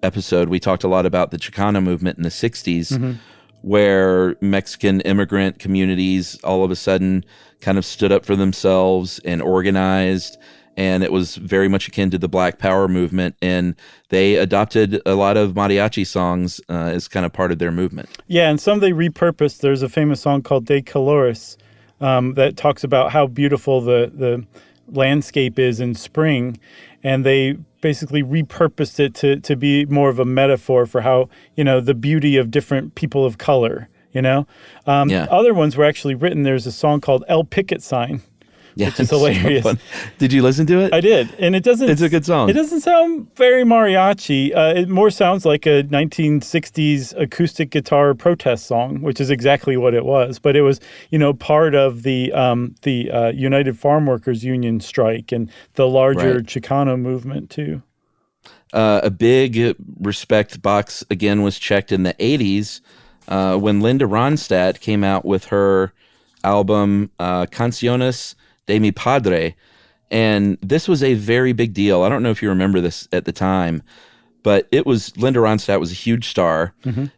episode, we talked a lot about the Chicano movement in the 60s, where Mexican immigrant communities all of a sudden kind of stood up for themselves and organized. And it was very much akin to the Black Power movement. And they adopted a lot of mariachi songs as kind of part of their movement. Yeah, and some they repurposed. There's a famous song called De Colores that talks about how beautiful the landscape is in spring. And they basically repurposed it to be more of a metaphor for how, the beauty of different people of color, Other ones were actually written. There's a song called El Picket Sign. Yeah, which is hilarious. So did you listen to it? I did, and it's a good song. It doesn't sound very mariachi. It more sounds like a 1960s acoustic guitar protest song, which is exactly what it was. But it was, part of the United Farm Workers Union strike and the larger Chicano movement too. A big respect box again was checked in the 80s when Linda Ronstadt came out with her album Canciones de mi Padre, and this was a very big deal. I don't know if you remember this at the time, but Linda Ronstadt was a huge star,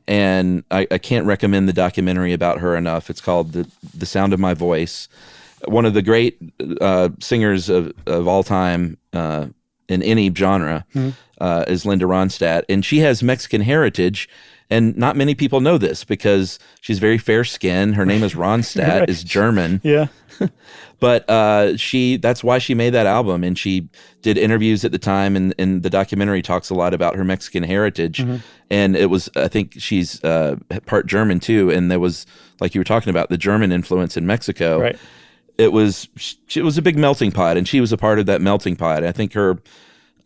and I can't recommend the documentary about her enough. It's called The Sound of My Voice. One of the great singers of all time in any genre is Linda Ronstadt, and she has Mexican heritage. And not many people know this because she's very fair-skinned. Her name is Ronstadt, is German. Yeah. But that's why she made that album. And she did interviews at the time, and the documentary talks a lot about her Mexican heritage. And I think she's part German too. And there was, like you were talking about, the German influence in Mexico. Right. It was a big melting pot, and she was a part of that melting pot. I think her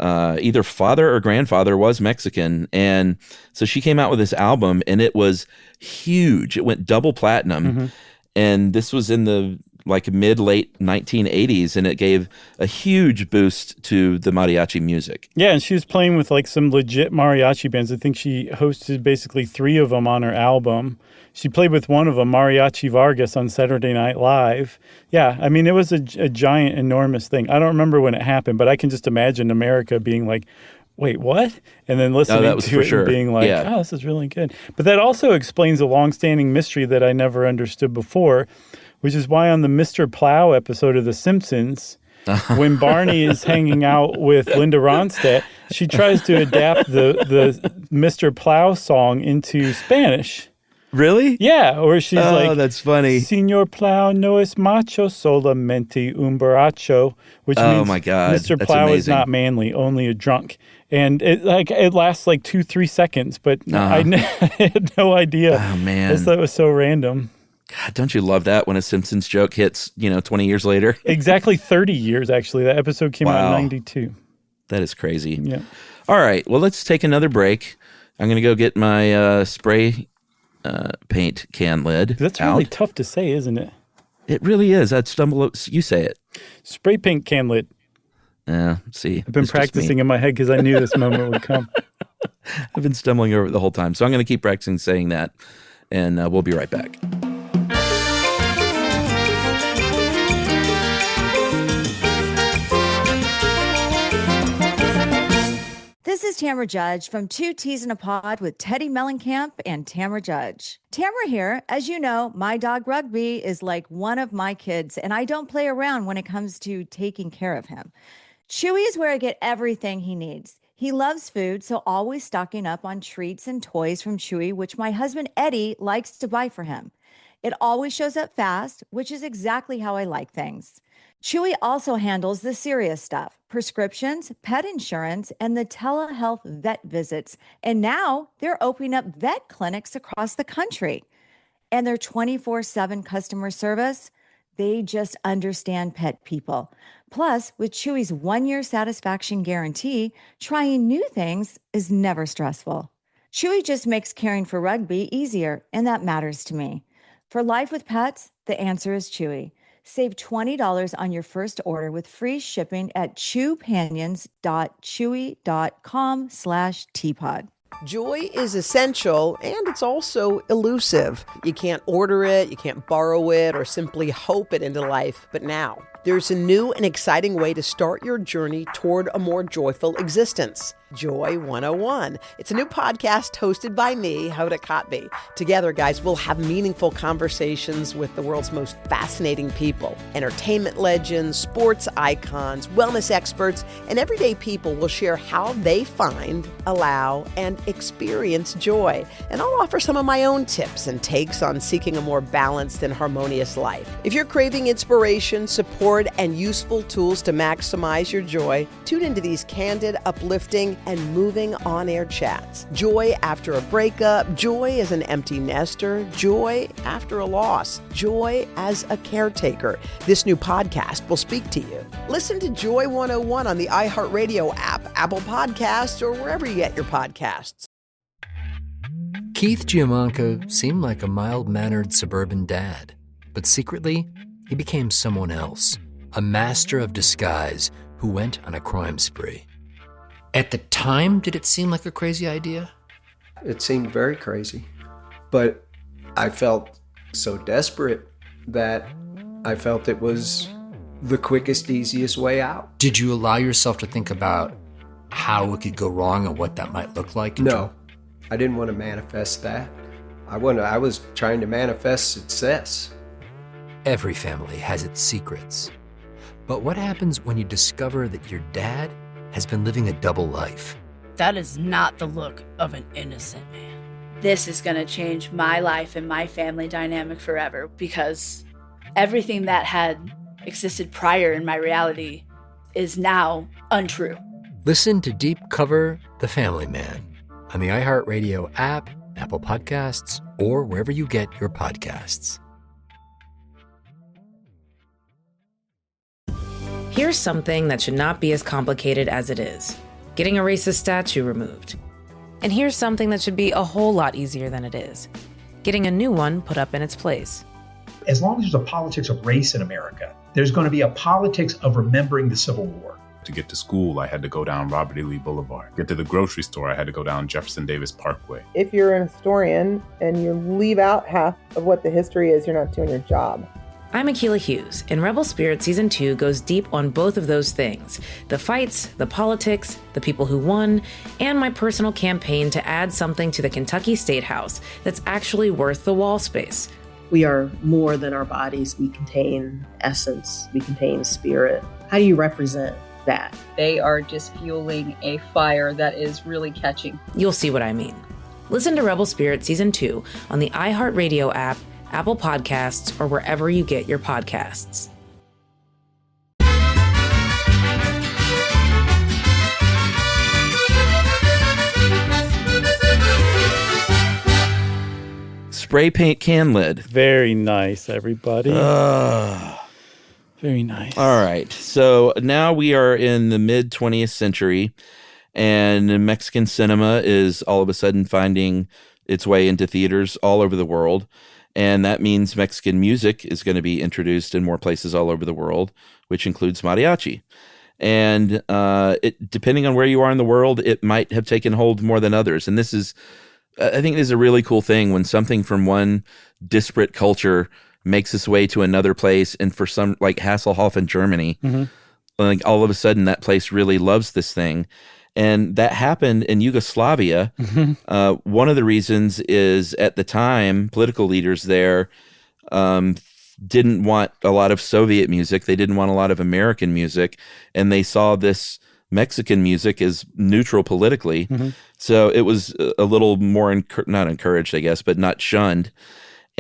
either father or grandfather was Mexican. And so she came out with this album, and it was huge. It went double platinum. And this was in the mid-late 1980s, and it gave a huge boost to the mariachi music. Yeah, and she was playing with some legit mariachi bands. I think she hosted basically 3 of them on her album. She played with one of them, Mariachi Vargas, on Saturday Night Live. Yeah, I mean, it was a giant, enormous thing. I don't remember when it happened, but I can just imagine America being like, wait, what? And then listening to it and being like, oh, this is really good. But that also explains a longstanding mystery that I never understood before, which is why on the Mr. Plow episode of The Simpsons, when Barney is hanging out with Linda Ronstadt, she tries to adapt the Mr. Plow song into Spanish. Really? Yeah, or she's like, that's funny. Señor Plow no es macho, solamente un borracho, which means my God, Mr. that's Plow amazing. is not manly, only a drunk. And it lasts 2-3 seconds, but I had no idea. Oh, man. I just thought it was so random. God, don't you love that when a Simpsons joke hits, 20 years later? Exactly 30 years, actually. That episode came out in 92. That is crazy. Yeah. All right. Well, let's take another break. I'm going to go get my spray paint can lid. That's really tough to say, isn't it? It really is. I'd stumble. You say it. Spray paint can lid. See. I've been practicing in my head because I knew this moment would come. I've been stumbling over it the whole time. So I'm going to keep practicing saying that, and we'll be right back. This is Tamara Judge from Two Teas in a Pod with Teddy Mellencamp and Tamara Judge. Tamara here. As you know, my dog Rugby is like one of my kids, and I don't play around when it comes to taking care of him. Chewy is where I get everything he needs. He loves food, so always stocking up on treats and toys from Chewy, which my husband Eddie likes to buy for him. It always shows up fast, which is exactly how I like things. Chewy also handles the serious stuff, prescriptions, pet insurance, and the telehealth vet visits. And now they're opening up vet clinics across the country. And their 24/7 customer service, They just understand pet people. Plus, with Chewy's 1-year satisfaction guarantee, trying new things is never stressful. Chewy just makes caring for Rugby easier, and that matters to me. For life with pets, the answer is Chewy. Save $20 on your first order with free shipping at chewpanions.chewy.com/teapot. Joy is essential, and it's also elusive. You can't order it, you can't borrow it, or simply hope it into life. But now, there's a new and exciting way to start your journey toward a more joyful existence. Joy 101. It's a new podcast hosted by me, Hoda Kotb. Together, guys, we'll have meaningful conversations with the world's most fascinating people. Entertainment legends, sports icons, wellness experts, and everyday people will share how they find, allow, and experience joy. And I'll offer some of my own tips and takes on seeking a more balanced and harmonious life. If you're craving inspiration, support, and useful tools to maximize your joy, tune into these candid, uplifting, and moving on-air chats. Joy after a breakup, joy as an empty nester, joy after a loss, joy as a caretaker. This new podcast will speak to you. Listen to Joy 101 on the iHeartRadio app, Apple Podcasts, or wherever you get your podcasts. Keith Giamanco seemed like a mild-mannered suburban dad, but secretly, he became someone else, a master of disguise who went on a crime spree. At the time, did it seem like a crazy idea? It seemed very crazy, but I felt so desperate that I felt it was the quickest, easiest way out. Did you allow yourself to think about how it could go wrong and what that might look like? No, I didn't want to manifest that. I was trying to manifest success. Every family has its secrets. But what happens when you discover that your dad has been living a double life? That is not the look of an innocent man. This is going to change my life and my family dynamic forever, because everything that had existed prior in my reality is now untrue. Listen to Deep Cover The Family Man on the iHeartRadio app, Apple Podcasts, or wherever you get your podcasts. Here's something that should not be as complicated as it is: getting a racist statue removed. And here's something that should be a whole lot easier than it is: getting a new one put up in its place. As long as there's a politics of race in America, there's going to be a politics of remembering the Civil War. To get to school, I had to go down Robert E. Lee Boulevard. Get to the grocery store, I had to go down Jefferson Davis Parkway. If you're an historian and you leave out half of what the history is, you're not doing your job. I'm Akilah Hughes, and Rebel Spirit Season 2 goes deep on both of those things: the fights, the politics, the people who won, and my personal campaign to add something to the Kentucky State House that's actually worth the wall space. We are more than our bodies. We contain essence. We contain spirit. How do you represent that? They are just fueling a fire that is really catching. You'll see what I mean. Listen to Rebel Spirit Season 2 on the iHeartRadio app, Apple Podcasts, or wherever you get your podcasts. Spray paint can lid. Very nice, everybody. Very nice. All right. So now we are in the mid 20th century, and Mexican cinema is all of a sudden finding its way into theaters all over the world. And that means Mexican music is going to be introduced in more places all over the world, which includes mariachi. And depending on where you are in the world, it might have taken hold more than others. And this is, I think, this is a really cool thing when something from one disparate culture makes its way to another place. And for some, like Hasselhoff in Germany, like all of a sudden that place really loves this thing. And that happened in Yugoslavia. One of the reasons is at the time, political leaders there didn't want a lot of Soviet music. They didn't want a lot of American music. And they saw this Mexican music as neutral politically. So it was a little more, not encouraged, I guess, but not shunned.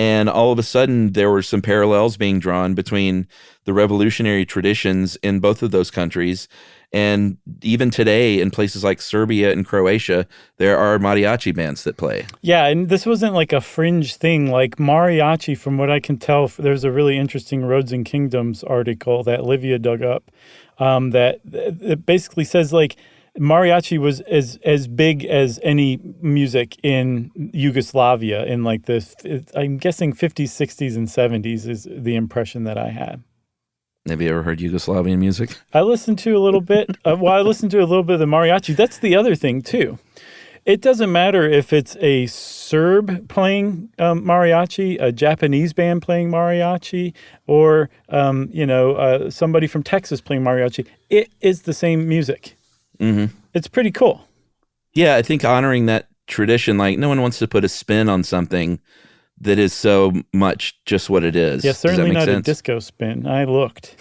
And all of a sudden, there were some parallels being drawn between the revolutionary traditions in both of those countries. And even today, in places like Serbia and Croatia, there are mariachi bands that play. Yeah, and this wasn't like a fringe thing. Like mariachi, from what I can tell, there's a really interesting Roads and Kingdoms article that Livia dug up that it basically says like mariachi was as big as any music in Yugoslavia in like I'm guessing 50s, 60s, and 70s is the impression that I had. Have you ever heard Yugoslavian music? I listened to a little bit. I listened to a little bit of the mariachi. That's the other thing, too. It doesn't matter if it's a Serb playing mariachi, a Japanese band playing mariachi, or, somebody from Texas playing mariachi. It is the same music. Mm-hmm. It's pretty cool. Yeah, I think honoring that tradition, like no one wants to put a spin on something that is so much just what it is. Yeah, certainly not sense? A disco spin. I looked.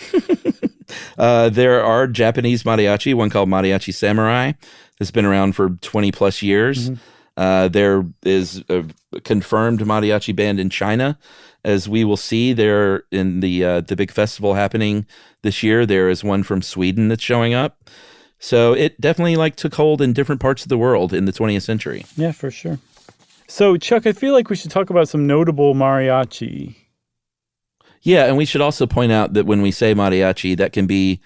There are Japanese mariachi, one called Mariachi Samurai, that's been around for 20 plus years. Mm-hmm. There is a confirmed mariachi band in China. As we will see there in the big festival happening this year, there is one from Sweden that's showing up. So it definitely took hold in different parts of the world in the 20th century. Yeah, for sure. So, Chuck, I feel like we should talk about some notable mariachi. Yeah, and we should also point out that when we say mariachi, that can be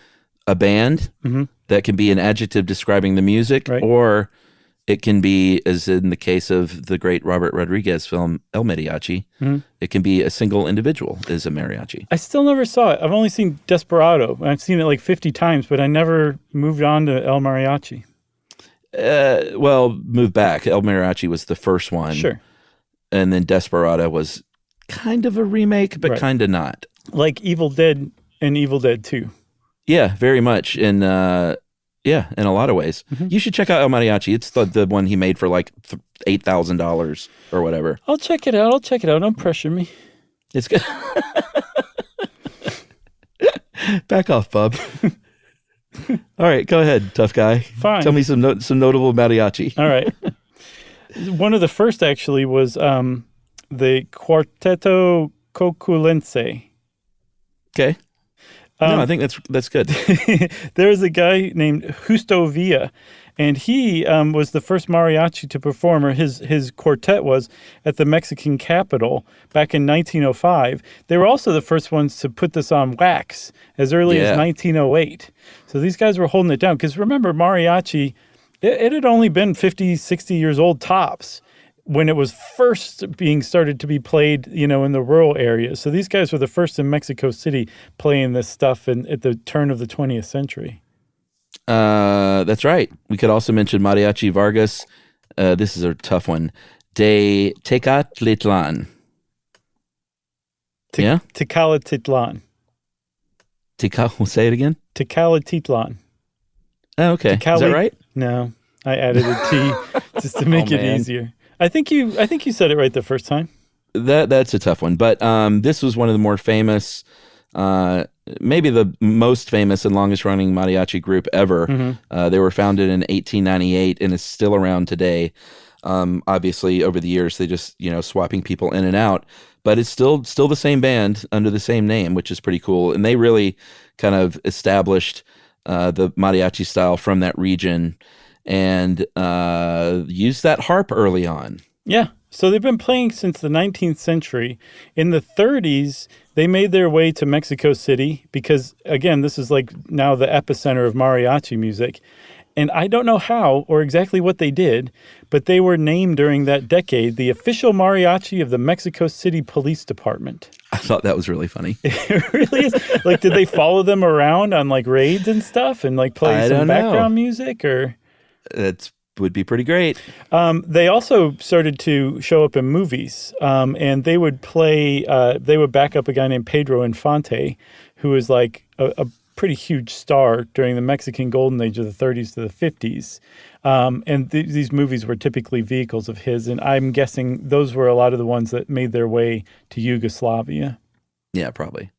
a band, mm-hmm. that can be an adjective describing the music, right. Or it can be, as in the case of the great Robert Rodriguez film El Mariachi, mm-hmm. It can be a single individual as a mariachi. I still never saw it. I've only seen Desperado. I've seen it like 50 times, but I never moved on to El Mariachi. Move back. El Mariachi was the first one. Sure. And then Desperado was kind of a remake, but right. kind of not. Like Evil Dead and Evil Dead 2. Yeah, very much. In a lot of ways. Mm-hmm. You should check out El Mariachi. It's the one he made for like $8,000 or whatever. I'll check it out. Don't pressure me. It's good. Back off, bub. All right, go ahead, tough guy. Fine. Tell me some notable mariachi. All right. One of the first actually was the Quarteto Coculense. Okay. No, I think that's good. There's a guy named Justo Villa, and he was the first mariachi to perform, or his quartet was, at the Mexican capital back in 1905. They were also the first ones to put this on wax as early as 1908. So these guys were holding it down. Because remember, mariachi, it had only been 50, 60 years old tops when it was first being started to be played, in the rural areas. So these guys were the first in Mexico City playing this stuff at the turn of the 20th century. That's right. We could also mention Mariachi Vargas. This is a tough one. De Tecatitlan. Yeah? Tecalititlan. We'll say it again? Tecalititlan. Oh, okay. Is that right? No. I added a T just to make it easier. I think you said it right the first time. That's a tough one, but this was one of the more famous, maybe the most famous and longest running mariachi group ever. Mm-hmm. They were founded in 1898 and is still around today. Obviously, over the years, they just swapping people in and out, but it's still the same band under the same name, which is pretty cool. And they really kind of established the mariachi style from that region. And used that harp early on. Yeah. So they've been playing since the 19th century. In the 30s, they made their way to Mexico City because, again, this is like now the epicenter of mariachi music. And I don't know how or exactly what they did, but they were named during that decade the official mariachi of the Mexico City Police Department. I thought that was really funny. It really is. Like, did they follow them around on like raids and stuff and like play some background music or... That would be pretty great. They also started to show up in movies, and they would play. They would back up a guy named Pedro Infante, who was like a pretty huge star during the Mexican Golden Age of the 30s to the 50s. And these movies were typically vehicles of his, and I'm guessing those were a lot of the ones that made their way to Yugoslavia. Yeah, probably.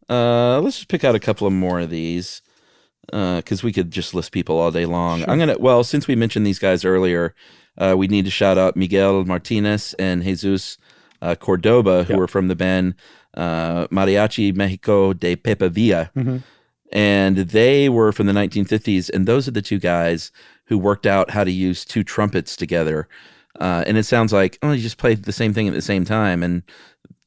Let's just pick out a couple of more of these. Because we could just list people all day long. Sure. Since we mentioned these guys earlier, we need to shout out Miguel Martinez and Jesus Cordoba, who were from the band Mariachi Mexico de Pepe Villa. And they were from the 1950s. And those are the two guys who worked out how to use two trumpets together. And it sounds like, you just played the same thing at the same time and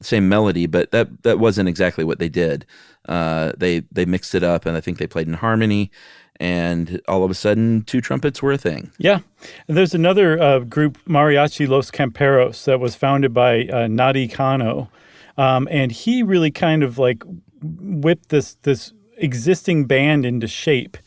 same melody, but that wasn't exactly what they did. They mixed it up, and I think they played in harmony. And all of a sudden, two trumpets were a thing. Yeah. And there's another group, Mariachi Los Camperos, that was founded by Nadi Cano. And he really kind of like whipped this existing band into shape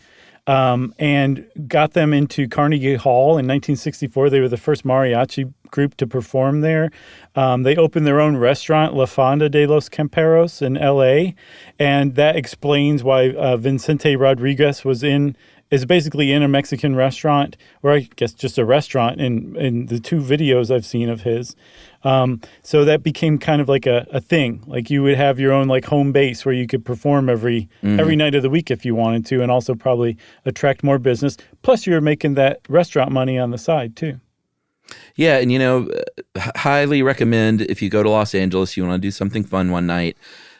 and got them into Carnegie Hall in 1964. They were the first mariachi group to perform there. They opened their own restaurant, La Fonda de los Camperos, in L.A., and that explains why Vicente Rodriguez is basically in a Mexican restaurant, or I guess just a restaurant in the two videos I've seen of his. So that became kind of like a thing. Like you would have your own like home base where you could perform every night of the week if you wanted to, and also probably attract more business. Plus you were making that restaurant money on the side too. Yeah, and highly recommend if you go to Los Angeles, you want to do something fun one night.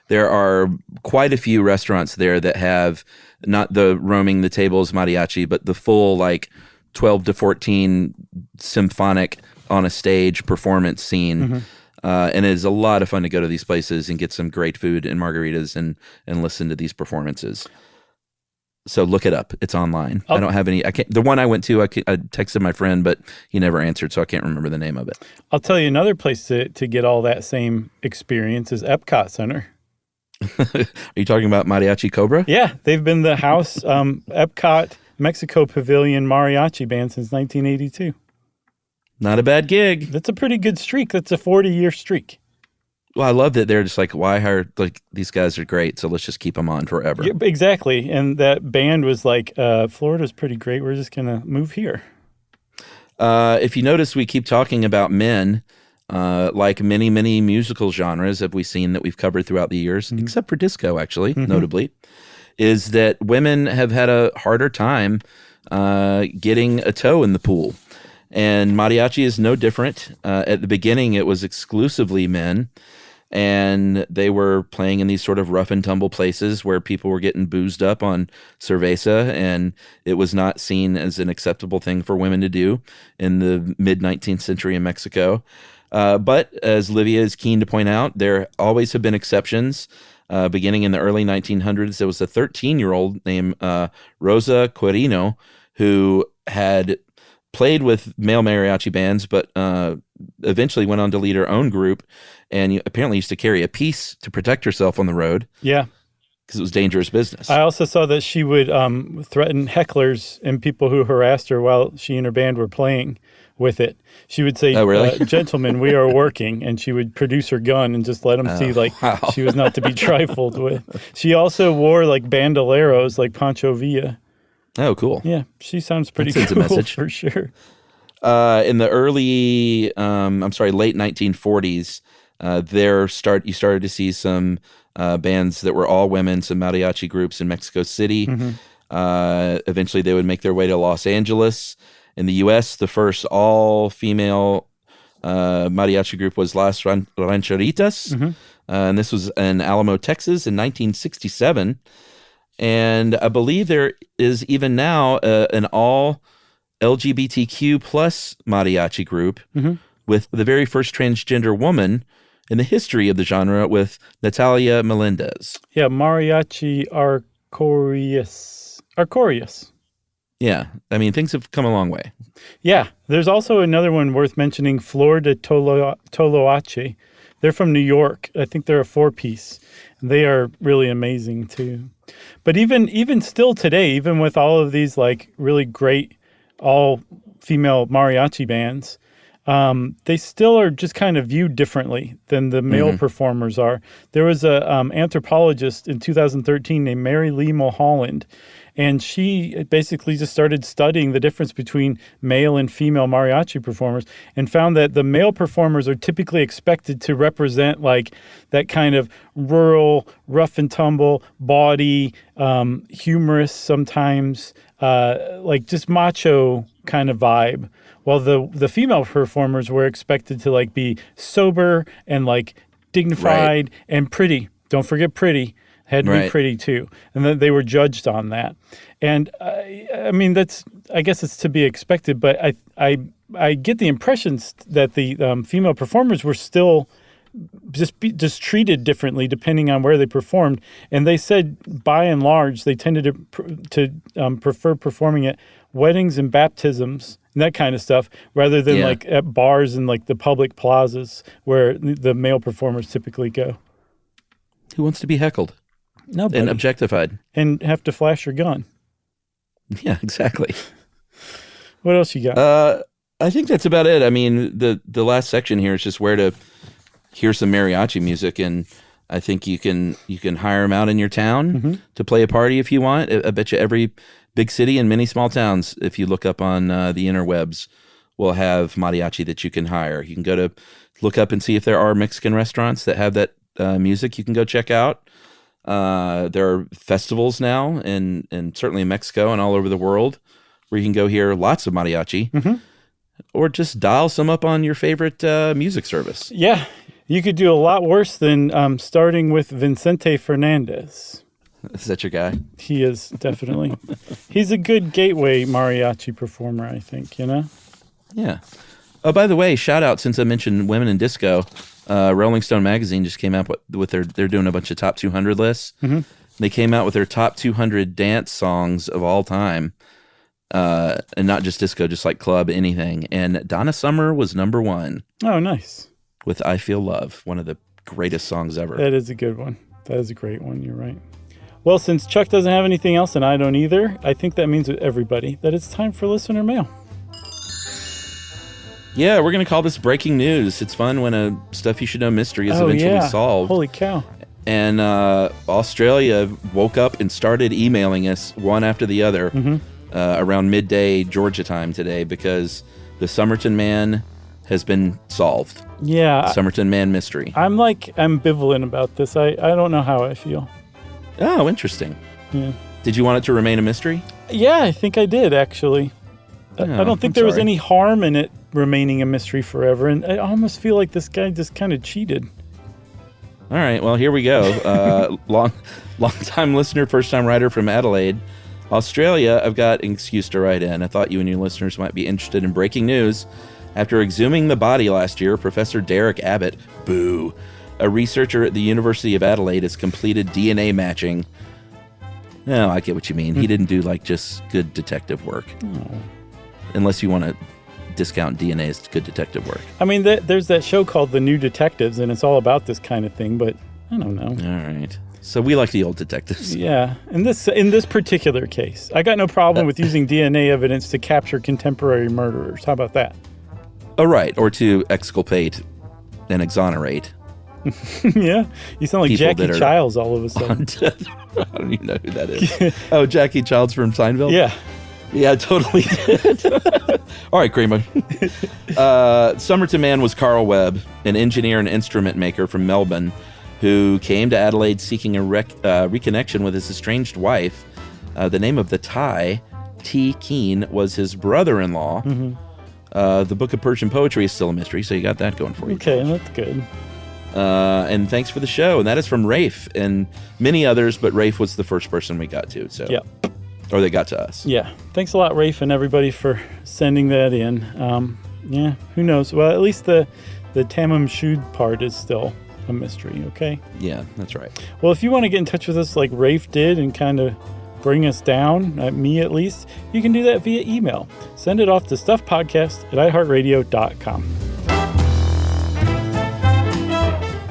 There are quite a few restaurants there that have not the roaming the tables mariachi, but the full like 12 to 14 symphonic on a stage performance scene. And it is a lot of fun to go to these places and get some great food and margaritas and listen to these performances. So look it up. It's online. I don't have any. The one I went to, I texted my friend, but he never answered, so I can't remember the name of it. I'll tell you another place to get all that same experience is Epcot Center. Are you talking about Mariachi Cobra? Yeah, they've been the house Epcot Mexico Pavilion mariachi band since 1982. Not a bad gig. That's a pretty good streak. That's a 40-year streak. Well, I love that they're just like, why hire, like, these guys are great, so let's just keep them on forever. Yeah, exactly. And that band was like, Florida's pretty great. We're just going to move here. If you notice, we keep talking about men, like many, many musical genres have we seen that we've covered throughout the years, except for disco, actually, notably, is that women have had a harder time getting a toe in the pool. And mariachi is no different. At the beginning, it was exclusively men, and they were playing in these sort of rough and tumble places where people were getting boozed up on cerveza, and it was not seen as an acceptable thing for women to do in the mid-19th century in Mexico. But as Livia is keen to point out, there always have been exceptions. Beginning in the early 1900s, there was a 13-year-old named Rosa Quirino who had played with male mariachi bands, but eventually went on to lead her own group, and apparently used to carry a piece to protect herself on the road. Yeah. Because it was dangerous business. I also saw that she would threaten hecklers and people who harassed her while she and her band were playing with it. She would say, "Oh, really? Gentlemen, we are working," and she would produce her gun and just let them see like she was not to be trifled with. She also wore like bandoleros like Pancho Villa. Oh, cool. Yeah, she sounds pretty That sends cool a message. for sure. In the early, late 1940s, you started to see some bands that were all women, some mariachi groups in Mexico City. Eventually, they would make their way to Los Angeles. In the U.S., the first all-female mariachi group was Las Rancheritas, and this was in Alamo, Texas, in 1967. And I believe there is even now an all LGBTQ plus mariachi group with the very first transgender woman in the history of the genre, with Natalia Melendez. Yeah, Mariachi Arcorias. Yeah, I mean, things have come a long way. Yeah, there's also another one worth mentioning, Flor de Toloache. They're from New York. I think they're a 4-piece. They are really amazing too. But even still today, even with all of these like really great all-female mariachi bands, they still are just kind of viewed differently than the male performers are. There was a anthropologist in 2013 named Mary Lee Mulholland, and she basically just started studying the difference between male and female mariachi performers and found that the male performers are typically expected to represent like that kind of rural, rough and tumble, bawdy, humorous sometimes, like just macho kind of vibe, while the female performers were expected to like be sober and like dignified and pretty. Don't forget pretty. Had to be pretty too. And then they were judged on that. And I mean, I guess it's to be expected, but I get the impressions that the female performers were still just treated differently depending on where they performed. And they said, by and large, they tended to prefer performing at weddings and baptisms and that kind of stuff, rather than like at bars and like the public plazas where the male performers typically go. Who wants to be heckled? Nobody. And objectified. And have to flash your gun. Yeah, exactly. What else you got? I think that's about it. I mean, the last section here is just where to hear some mariachi music, and I think you can hire them out in your town to play a party if you want. I bet you every big city and many small towns, if you look up on the interwebs, will have mariachi that you can hire. You can look up and see if there are Mexican restaurants that have that music you can go check out. There are festivals now, and certainly in Mexico and all over the world, where you can go hear lots of mariachi, or just dial some up on your favorite music service. Yeah, you could do a lot worse than starting with Vicente Fernandez. Is that your guy? He is, definitely. He's a good gateway mariachi performer, I think, you know? Yeah. Oh, by the way, shout out, since I mentioned women in disco, Rolling Stone magazine just came out with they're doing a bunch of top 200 lists. They came out with their top 200 dance songs of all time, and not just disco, just like club, anything. And Donna Summer was number one. Oh, nice. With I Feel Love, one of the greatest songs ever. That is a good one. That is a great one. You're right. Well, since Chuck doesn't have anything else and I don't either, I think that means with everybody that it's time for listener mail. Yeah, we're going to call this breaking news. It's fun when a Stuff You Should Know mystery is eventually solved. Holy cow. And Australia woke up and started emailing us one after the other around midday Georgia time today, because the Somerton Man has been solved. Yeah. Somerton Man mystery. I'm like ambivalent about this. I don't know how I feel. Oh, interesting. Yeah. Did you want it to remain a mystery? Yeah, I think I did, actually. I don't think there was any harm in it remaining a mystery forever, and I almost feel like this guy just kind of cheated. All right, well, here we go. Long-time listener, first-time writer from Adelaide, Australia. I've got an excuse to write in. I thought you and your listeners might be interested in breaking news. After exhuming the body last year, Professor Derek Abbott, boo, a researcher at the University of Adelaide, has completed DNA matching. No, I get what you mean. He didn't do like just good detective work. Oh. Unless you want to discount DNA as good detective work. I mean, there's that show called The New Detectives, and it's all about this kind of thing, but I don't know. All right. So we like the old detectives. Yeah. In this particular case, I got no problem with using DNA evidence to capture contemporary murderers. How about that? Oh, right. Or to exculpate and exonerate. Yeah. You sound like people Jackie Childs all of a sudden. I don't even know who that is. Oh, Jackie Childs from Seinfeld? Yeah. Yeah, I totally did. All right, Kramer. Somerton Man was Carl Webb, an engineer and instrument maker from Melbourne, who came to Adelaide seeking a reconnection with his estranged wife. The name of the Thai, T. Keen, was his brother-in-law. The Book of Persian Poetry is still a mystery, so you got that going for you. Okay, that's good. And thanks for the show. And that is from Rafe and many others, but Rafe was the first person we got to. So. Yeah. Or they got to us. Yeah. Thanks a lot, Rafe, and everybody for sending that in. Yeah, who knows? Well, at least the Tamim Shud part is still a mystery, okay? Yeah, that's right. Well, if you want to get in touch with us like Rafe did and kind of bring us down, me at least, you can do that via email. Send it off to stuffpodcast@iheartradio.com.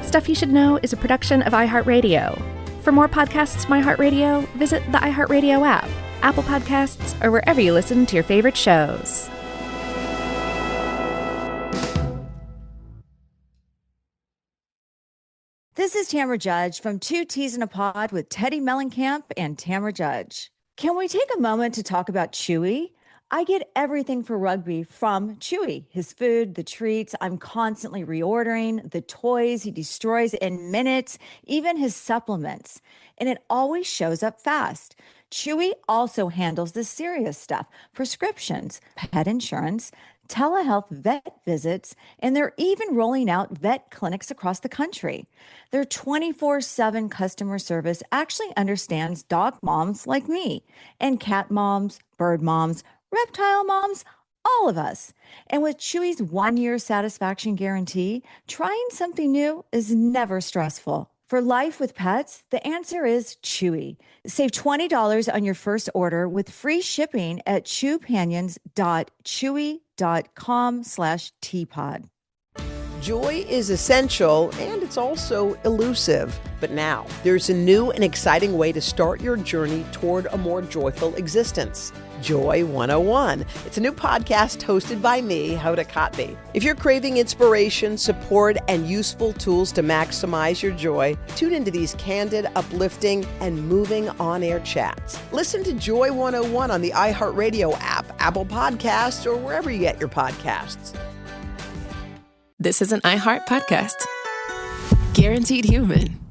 Stuff You Should Know is a production of iHeartRadio. For more podcasts from iHeartRadio, visit the iHeartRadio app, Apple Podcasts, or wherever you listen to your favorite shows. This is Tamara Judge from Two Teas in a Pod with Teddy Mellencamp and Tamara Judge. Can we take a moment to talk about Chewy? I get everything for rugby from Chewy. His food, the treats, I'm constantly reordering, the toys he destroys in minutes, even his supplements. And it always shows up fast. Chewy also handles the serious stuff, prescriptions, pet insurance, telehealth vet visits, and they're even rolling out vet clinics across the country. Their 24/7 customer service actually understands dog moms like me and cat moms, bird moms, reptile moms, all of us. And with Chewy's 1-year satisfaction guarantee, trying something new is never stressful. For life with pets, the answer is Chewy. Save $20 on your first order with free shipping at chewpanions.chewy.com/teapod. Joy is essential and it's also elusive. But now there's a new and exciting way to start your journey toward a more joyful existence. Joy 101. It's a new podcast hosted by me, Hoda Kotb. If you're craving inspiration, support, and useful tools to maximize your joy, tune into these candid, uplifting, and moving on-air chats. Listen to Joy 101 on the iHeartRadio app, Apple Podcasts, or wherever you get your podcasts. This is an iHeart podcast. Guaranteed human.